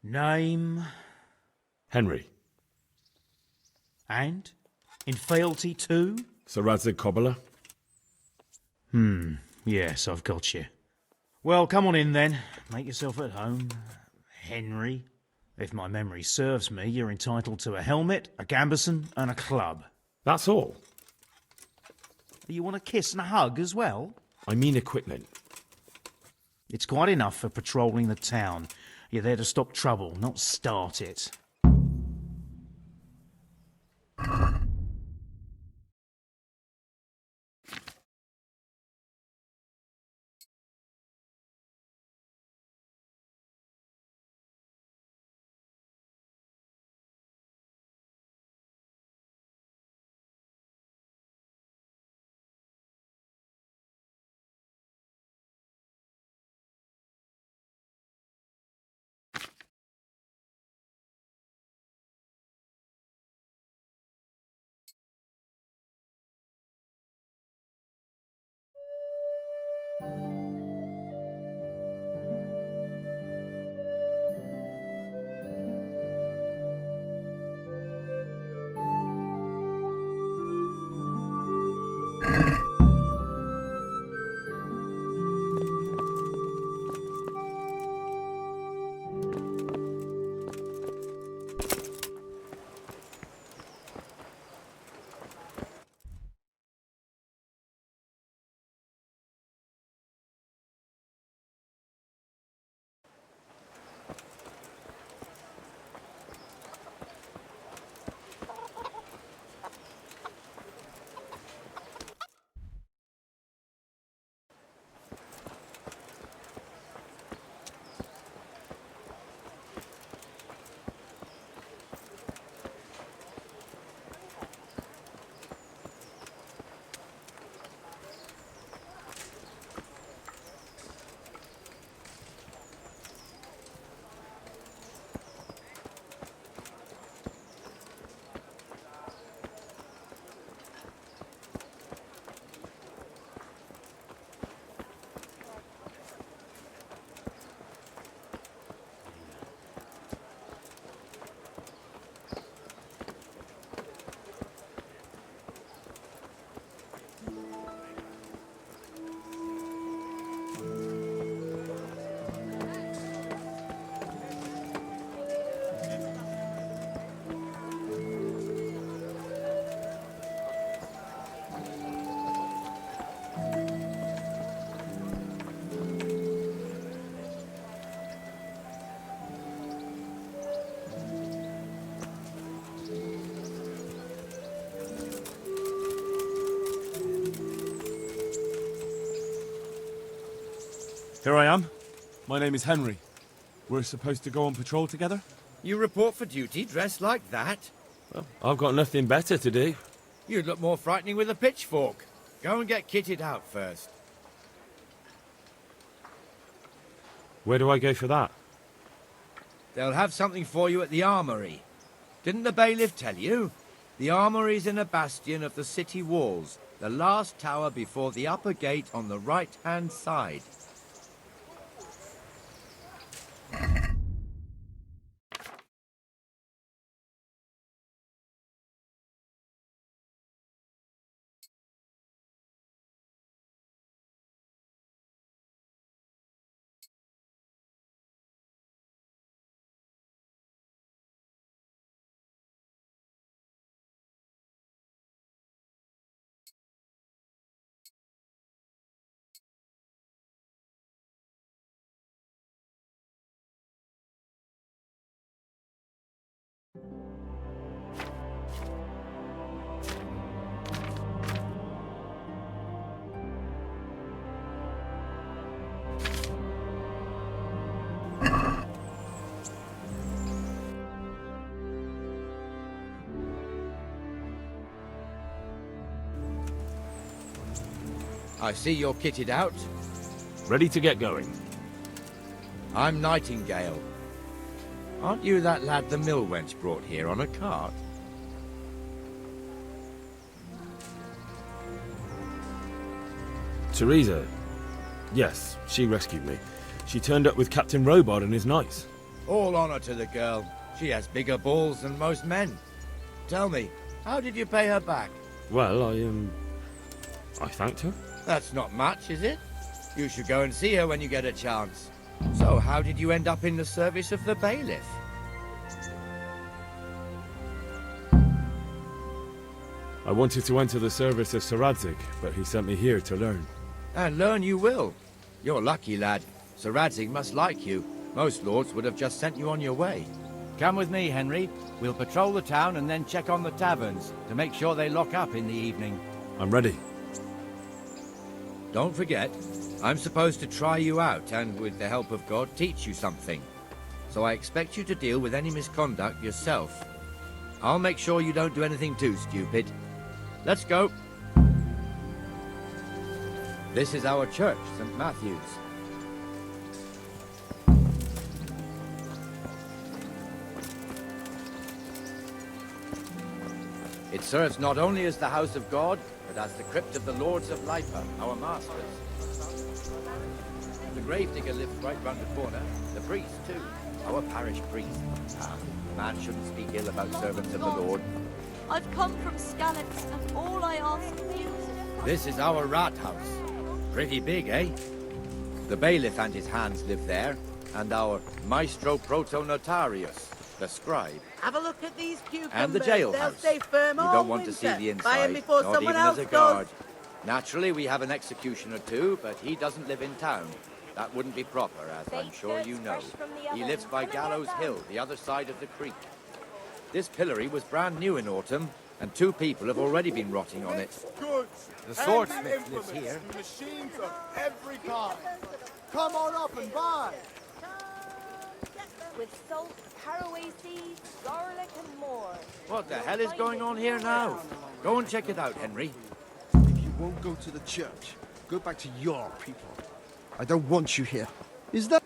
Name Henry. and in fealty to? Sir Radzig Cobbler. Yes, I've got you. Well, come on in then. Make yourself at home. Henry. If my memory serves me, you're entitled to a helmet, a gambeson, and a club. That's all. You want a kiss and a hug as well? I mean equipment. It's quite enough for patrolling the town. You're there to stop trouble, not start it. Here I am. My name is Henry. We're supposed to go on patrol together? You report for duty dressed like that? Well, I've got nothing better to do. You'd look more frightening with a pitchfork. Go and get kitted out first. Where do I go for that? They'll have something for you at the armory. Didn't the bailiff tell you? The armory's in a bastion of the city walls, the last tower before the upper gate on the right-hand side. I see you're kitted out. Ready to get going. I'm Nightingale. Aren't you that lad the mill wench brought here on a cart? Teresa. Yes, she rescued me. She turned up with Captain Robard and his knights. All honor to the girl. She has bigger balls than most men. Tell me, how did you pay her back? Well, I thanked her. That's not much, is it? You should go and see her when you get a chance. So, how did you end up in the service of the bailiff? I wanted to enter the service of Sir Radzig, but he sent me here to learn. And learn you will. You're lucky, lad. Sir Radzig must like you. Most lords would have just sent you on your way. Come with me, Henry. We'll patrol the town and then check on the taverns to make sure they lock up in the evening. I'm ready. Don't forget, I'm supposed to try you out and, with the help of God, teach you something. So I expect you to deal with any misconduct yourself. I'll make sure you don't do anything too stupid. Let's go. This is our church, St. Matthew's. It serves not only as the house of God, but as the crypt of the Lords of Lipa, our masters. The gravedigger lives right round the corner. The priest, too. Our parish priest. Man shouldn't speak ill about servants of the Lord. I've come from Skalitz, and all I ask of you... This is our rat house. Pretty big, eh? The bailiff and his hands live there, and our maestro proto-notarius, the scribe. Have a look at these cucumbers. And the They'll jailhouse. stay firm You all don't want to see winter. the Buy 'em inside, before not someone even else as a does. guard. Naturally, we have an executioner too, but he doesn't live in town. That wouldn't be proper, as I'm sure you know. He lives by Gallows Hill, the other side of the creek. This pillory was brand new in autumn, and 2 people have already been rotting on it. Goods, The swordsmith lives implements, here. Machines of every kind. Come on up and buy. With salt, caraway seeds, garlic, and more. What the hell is going on here now? Go and check it out, Henry. If you won't go to the church, go back to your people. I don't want you here. Is that...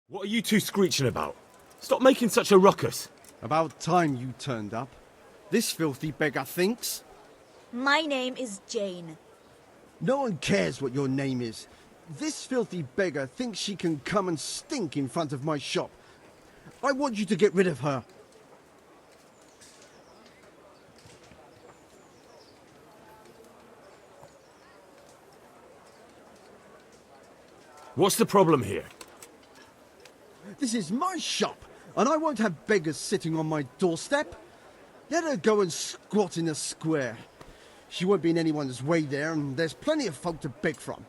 What are you two screeching about? Stop making such a ruckus. About time you turned up. This filthy beggar thinks. My name is Jane. No one cares what your name is. This filthy beggar thinks she can come and stink in front of my shop. I want you to get rid of her. What's the problem here? This is my shop, and I won't have beggars sitting on my doorstep. Let her go and squat in a square. She won't be in anyone's way there, and there's plenty of folk to beg from.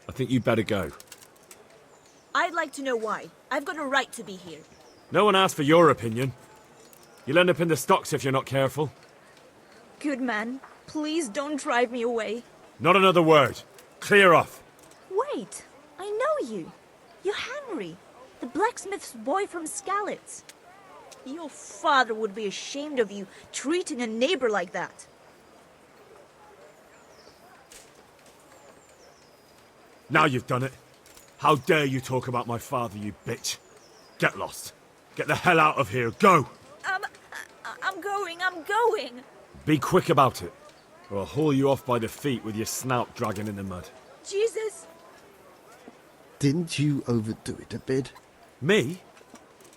I think you'd better go. I'd like to know why. I've got a right to be here. No one asked for your opinion. You'll end up in the stocks if you're not careful. Good man, please don't drive me away. Not another word. Clear off. Wait, I know you. You're Henry, the blacksmith's boy from Skalitz. Your father would be ashamed of you treating a neighbor like that. Now you've done it. How dare you talk about my father, you bitch. Get lost. Get the hell out of here. Go. I'm going. Be quick about it, or I'll haul you off by the feet with your snout dragging in the mud. Jesus. Didn't you overdo it a bit? Me?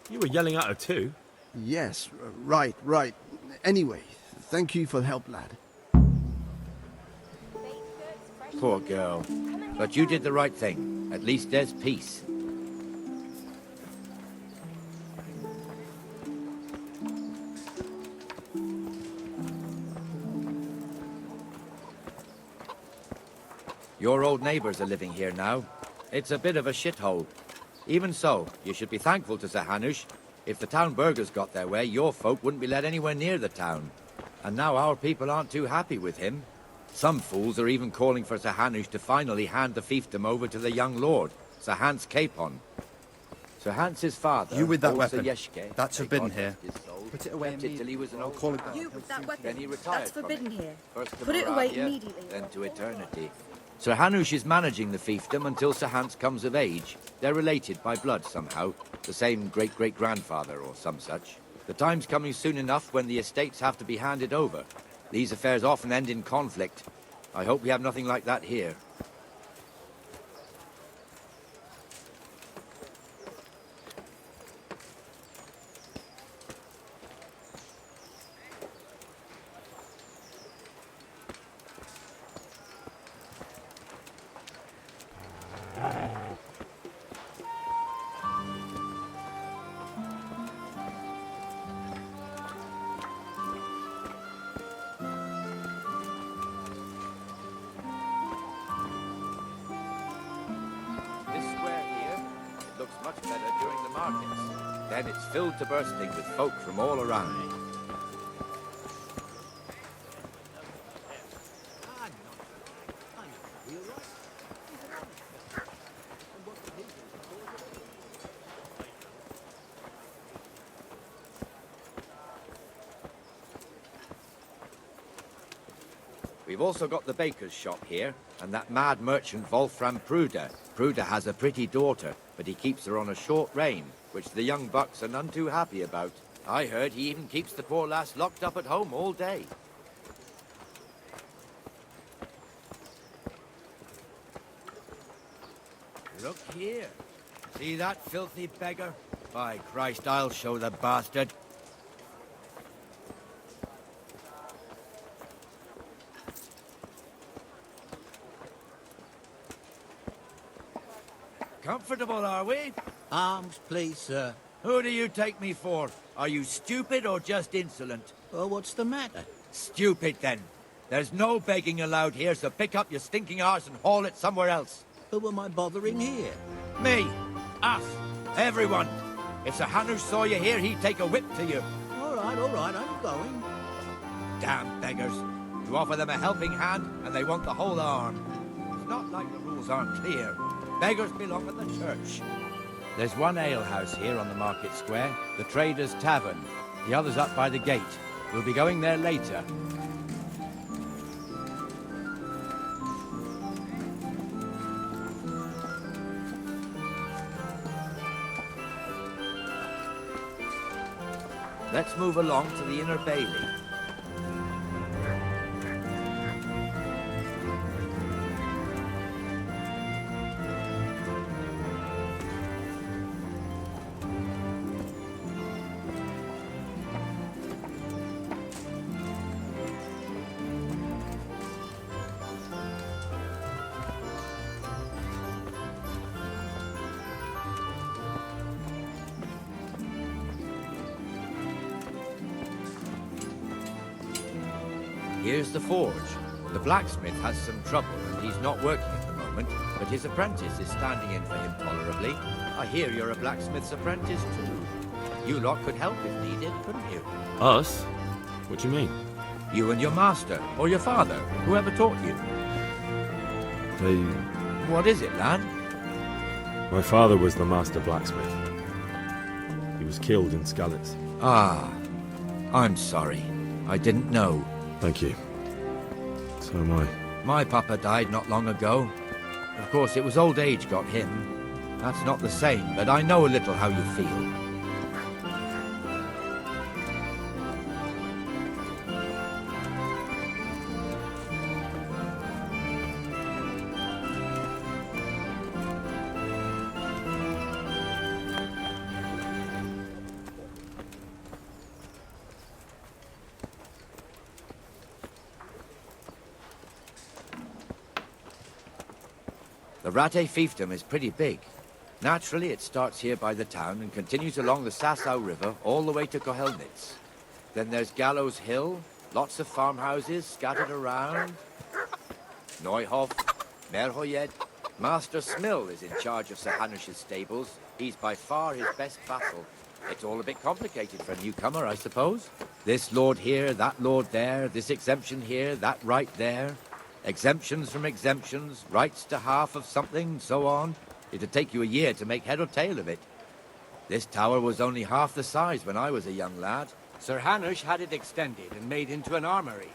You were yelling at her too. Yes, right. Anyway, thank you for the help, lad. Poor girl. But you did the right thing. At least there's peace. Your old neighbors are living here now. It's a bit of a shithole. Even so, you should be thankful to Sir Hanush. If the town burghers got their way, your folk wouldn't be let anywhere near the town. And now our people aren't too happy with him. Some fools are even calling for Sir Hanush to finally hand the fiefdom over to the young lord, Sir Hans Capon. Sir Hans's father... You with that old Sir weapon. Yeshke, That's may forbidden God here. rest his soul, Put it away kept it till he was an old Call it man. You with that weapon. Then he retired That's from forbidden it. here. First to Put it away Moravia, immediately. then to eternity. Sir Hanush is managing the fiefdom until Sir Hans comes of age. They're related by blood somehow, the same great-great-grandfather or some such. The time's coming soon enough when the estates have to be handed over. These affairs often end in conflict. I hope we have nothing like that here. Much better during the markets. Then it's filled to bursting with folk from all around. We've also got the baker's shop here, and that mad merchant Wolfram Pruder. Pruder has a pretty daughter, but he keeps her on a short rein, which the young bucks are none too happy about. I heard he even keeps the poor lass locked up at home all day. Look here. See that filthy beggar? By Christ, I'll show the bastard. Comfortable, are we? Arms, please, sir. Who do you take me for? Are you stupid or just insolent? Well, what's the matter? Stupid, then. There's no begging allowed here, so pick up your stinking arse and haul it somewhere else. Who am I bothering here? Me. Us. Everyone. If Sir Hanush saw you here, he'd take a whip to you. All right, I'm going. Damn beggars. You offer them a helping hand, and they want the whole arm. It's not like the rules aren't clear. Beggars belong at the church. There's one alehouse here on the market square, the Trader's Tavern. The other's up by the gate. We'll be going there later. Let's move along to the Inner Bailey. Here's the forge. The blacksmith has some trouble and he's not working at the moment, but his apprentice is standing in for him tolerably. I hear you're a blacksmith's apprentice too. You lot could help if needed, couldn't you? Us? What do you mean? You and your master, or your father, whoever taught you. They... What is it, lad? My father was the master blacksmith. He was killed in Skalitz. Ah, I'm sorry. I didn't know. Thank you. So am I. My papa died not long ago. Of course, it was old age got him. That's not the same, but I know a little how you feel. The Rate fiefdom is pretty big. Naturally, it starts here by the town and continues along the Sasau River all the way to Kohelnitz. Then there's Gallows Hill, lots of farmhouses scattered around. Neuhof, Merhoyed. Master Smill is in charge of Sir Hanush's stables. He's by far his best vassal. It's all a bit complicated for a newcomer, I suppose. This lord here, that lord there, this exemption here, that right there. Exemptions from exemptions, rights to half of something, so on. It'd take you a year to make head or tail of it. This tower was only half the size when I was a young lad. Sir Hanush had it extended and made into an armory.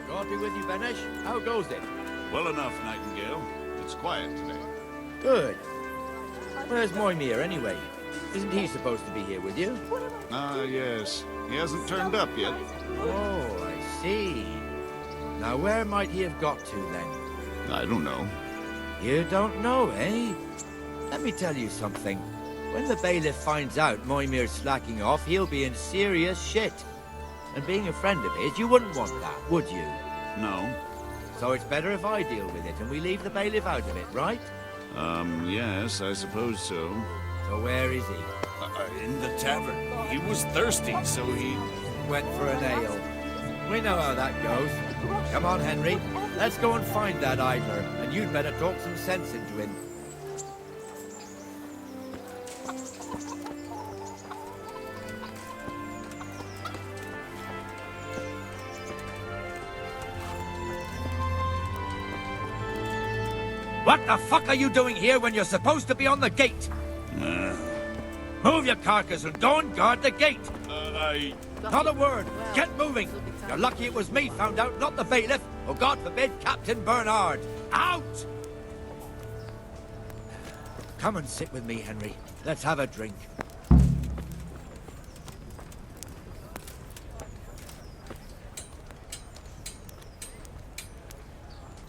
God be with you, Benesh. How goes it? Well enough, Nightingale. It's quiet today. Good. Where's Moimir, anyway? Isn't he supposed to be here with you? Ah, yes. He hasn't turned up yet. Oh, I see. Now, where might he have got to, then? I don't know. You don't know, eh? Let me tell you something. When the bailiff finds out Moimir's slacking off, he'll be in serious shit. And being a friend of his, you wouldn't want that, would you? No. So it's better if I deal with it and we leave the bailiff out of it, right? Yes, I suppose so. So where is he? In the tavern. He was thirsty, so he... went for an ale. We know how that goes. Come on, Henry. Let's go and find that idler, and you'd better talk some sense into him. What the fuck are you doing here when you're supposed to be on the gate? Move your carcass and go and guard the gate. Not a word. Get moving. You're lucky it was me found out, not the bailiff, or God forbid, Captain Bernard. Out! Come and sit with me, Henry. Let's have a drink.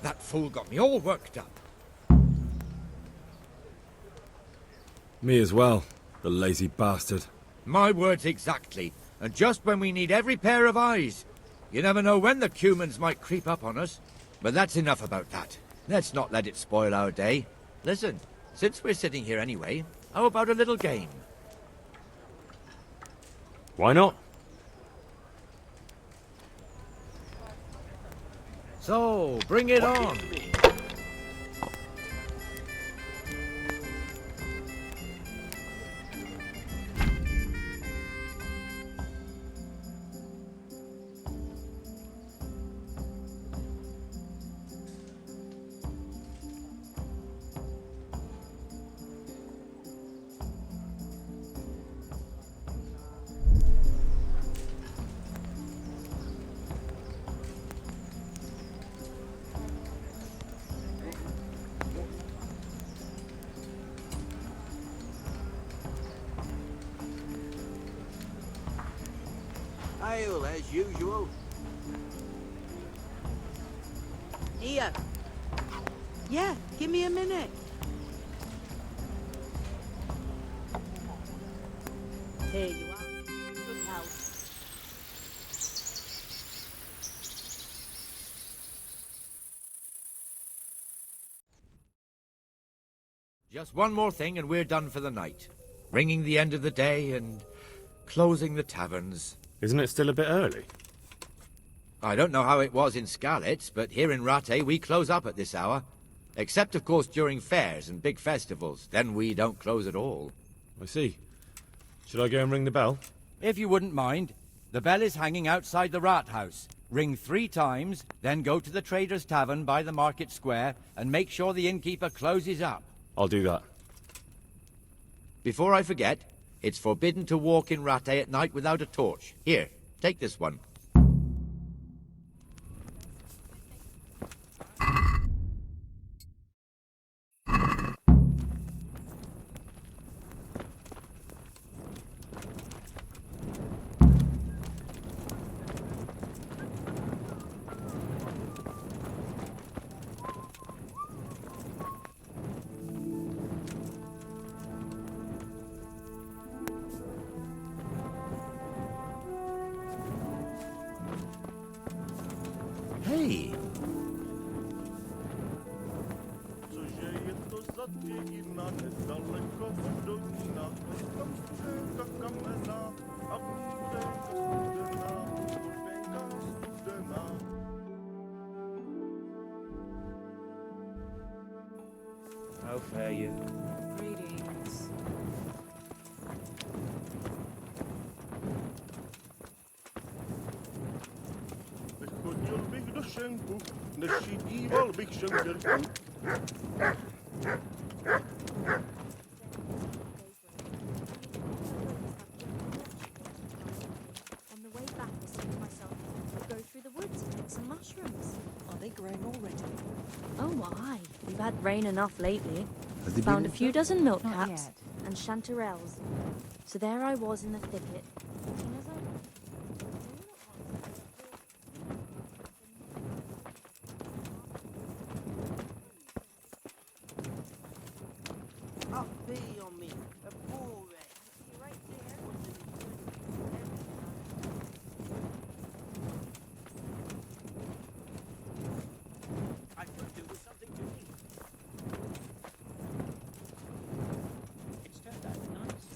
That fool got me all worked up. Me as well, the lazy bastard. My words exactly. And just when we need every pair of eyes. You never know when the Cumans might creep up on us. But that's enough about that. Let's not let it spoil our day. Listen, since we're sitting here anyway, how about a little game? Why not? So, bring it on. Ale, as usual. Here. Yeah, give me a minute. Here you are. Good health. Just one more thing and we're done for the night. Ringing the end of the day and closing the taverns. Isn't it still a bit early? I don't know how it was in Skalitz, but here in Rattay we close up at this hour. Except, of course, during fairs and big festivals. Then we don't close at all. I see. Should I go and ring the bell? If you wouldn't mind. The bell is hanging outside the rat house. Ring 3 times, then go to the Trader's Tavern by the Market Square and make sure the innkeeper closes up. I'll do that. Before I forget, it's forbidden to walk in Rattay at night without a torch. Here, take this one. Hey. How fare you? Greetings. On the way back, I said to myself, I'll go through the woods and pick some mushrooms. Are they growing already? Oh my, we've had rain enough lately. Has there Found been a few dozen milk Not caps yet. and chanterelles. So there I was in the thicket. thinking as I- Up be on me, a ball wreck. I could do with something to eat. It's turned out nice.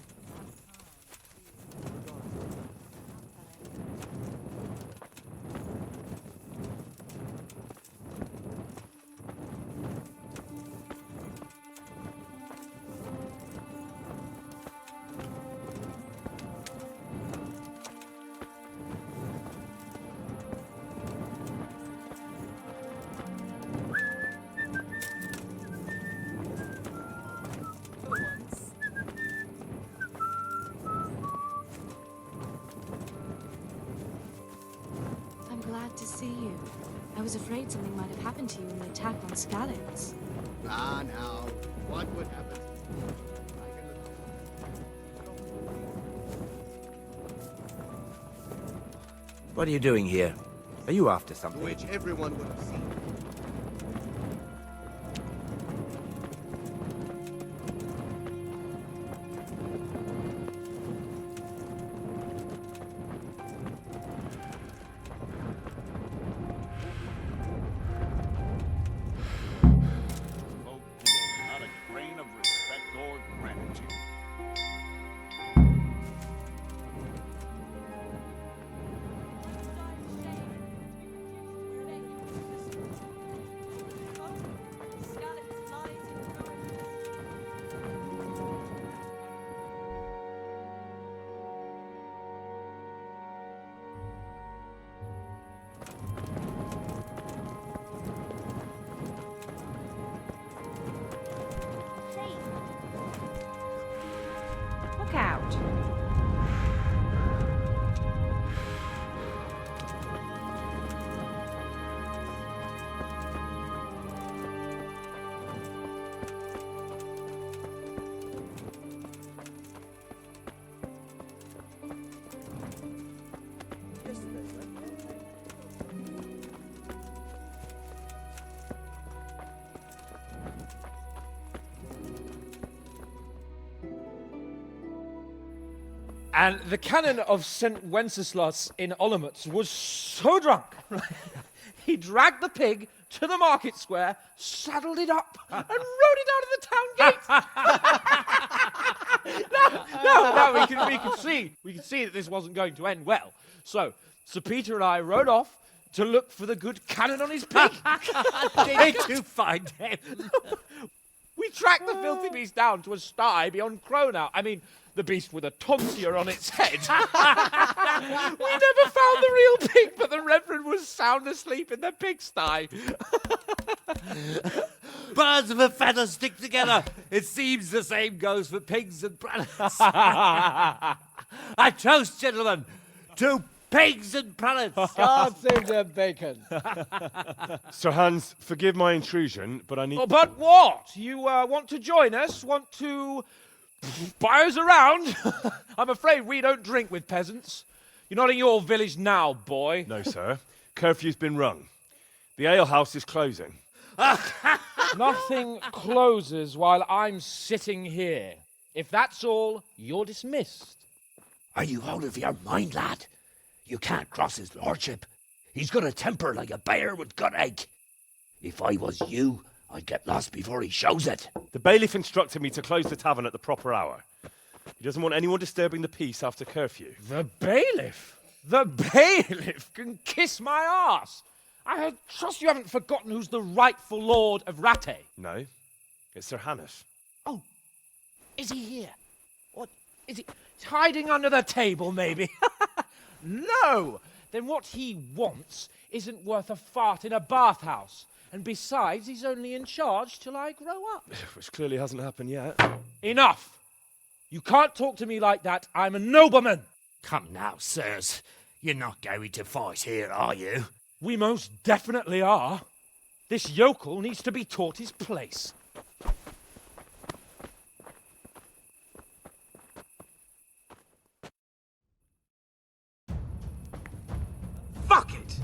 I'm glad to see you. I was afraid something might have happened to you in the attack on Skalitz. Ah, now, what would happen? What are you doing here? Are you after something? Which everyone would have seen. Folk below, not a grain of respect or gratitude. Look out. And the canon of St. Wenceslas in Olomouc was so drunk, he dragged the pig to the market square, saddled it up, and rode it out of the town gate. No, we could see that this wasn't going to end well. So Sir Peter and I rode off to look for the good canon on his pig. Did you find him? We tracked the filthy beast down to a sty beyond Cronau. I mean, the beast with a tonsure on its head. We never found the real pig, but the Reverend was sound asleep in the pigsty. Birds of a feather stick together. It seems the same goes for pigs and prelates. I toast, gentlemen, to pigs and prelates. God save their bacon. Sir Hans, forgive my intrusion, but I need... Oh, but what? You want to join us? Want to buy us around? I'm afraid we don't drink with peasants. You're not in your village now, boy. No, sir. Curfew's been rung. The alehouse is closing. Nothing closes while I'm sitting here. If that's all, you're dismissed. Are you out of your mind, lad? You can't cross his lordship. He's got a temper like a bear with gut ache. If I was you, I'd get lost before he shows it. The bailiff instructed me to close the tavern at the proper hour. He doesn't want anyone disturbing the peace after curfew. The bailiff? The bailiff can kiss my arse. I trust you haven't forgotten who's the rightful lord of Rattay. No, it's Sir Hannes. Oh, is he here? What is he? He's hiding under the table, maybe? No! Then what he wants isn't worth a fart in a bathhouse. And besides, he's only in charge till I grow up. Which clearly hasn't happened yet. Enough! You can't talk to me like that. I'm a nobleman. Come now, sirs. You're not going to fight here, are you? We most definitely are. This yokel needs to be taught his place. Fuck it!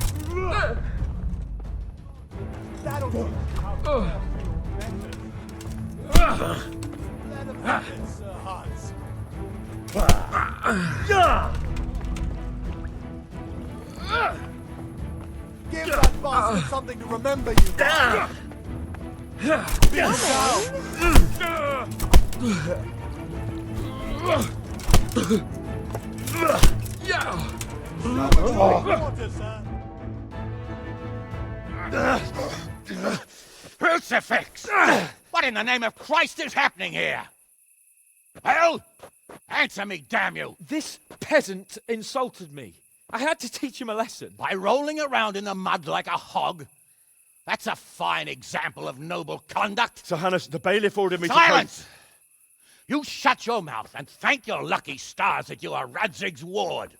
That'll do. Let him have it, Sir Hans. Give that bastard something to remember you by. Crucifix! What in the name of Christ is happening here? Well, answer me, damn you! This peasant insulted me. I had to teach him a lesson. By rolling around in the mud like a hog? That's a fine example of noble conduct. Sir Hannes, the bailiff ordered me Silence! to... You shut your mouth and thank your lucky stars that you are Radzig's ward.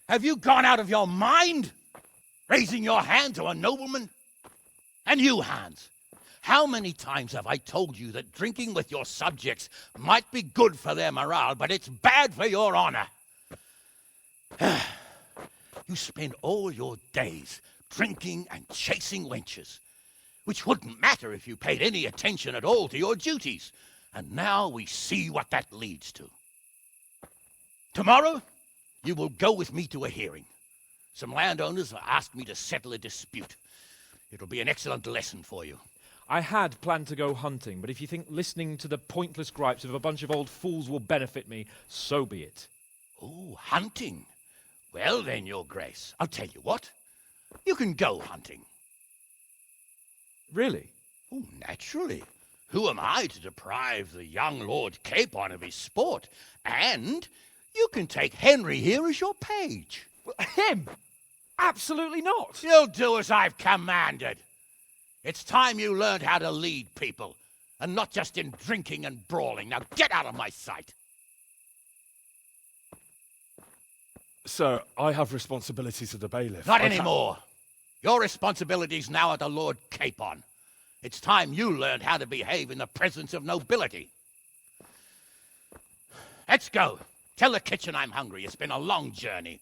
Have you gone out of your mind? Raising your hand to a nobleman? And you, Hans, how many times have I told you that drinking with your subjects might be good for their morale, but it's bad for your honor? You spend all your days drinking and chasing wenches, which wouldn't matter if you paid any attention at all to your duties. And now we see what that leads to. Tomorrow, you will go with me to a hearing. Some landowners have asked me to settle a dispute. It'll be an excellent lesson for you. I had planned to go hunting, but if you think listening to the pointless gripes of a bunch of old fools will benefit me, so be it. Oh, hunting. Well then, Your Grace, I'll tell you what. You can go hunting. Really? Oh, naturally. Who am I to deprive the young Lord Capon of his sport? And you can take Henry here as your page. Him? Absolutely not. You'll do as I've commanded. It's time you learned how to lead people, and not just in drinking and brawling. Now get out of my sight. Sir, I have responsibilities as the bailiff. Not anymore. Your responsibilities now are the Lord Capon. It's time you learned how to behave in the presence of nobility. Let's go. Tell the kitchen I'm hungry. It's been a long journey.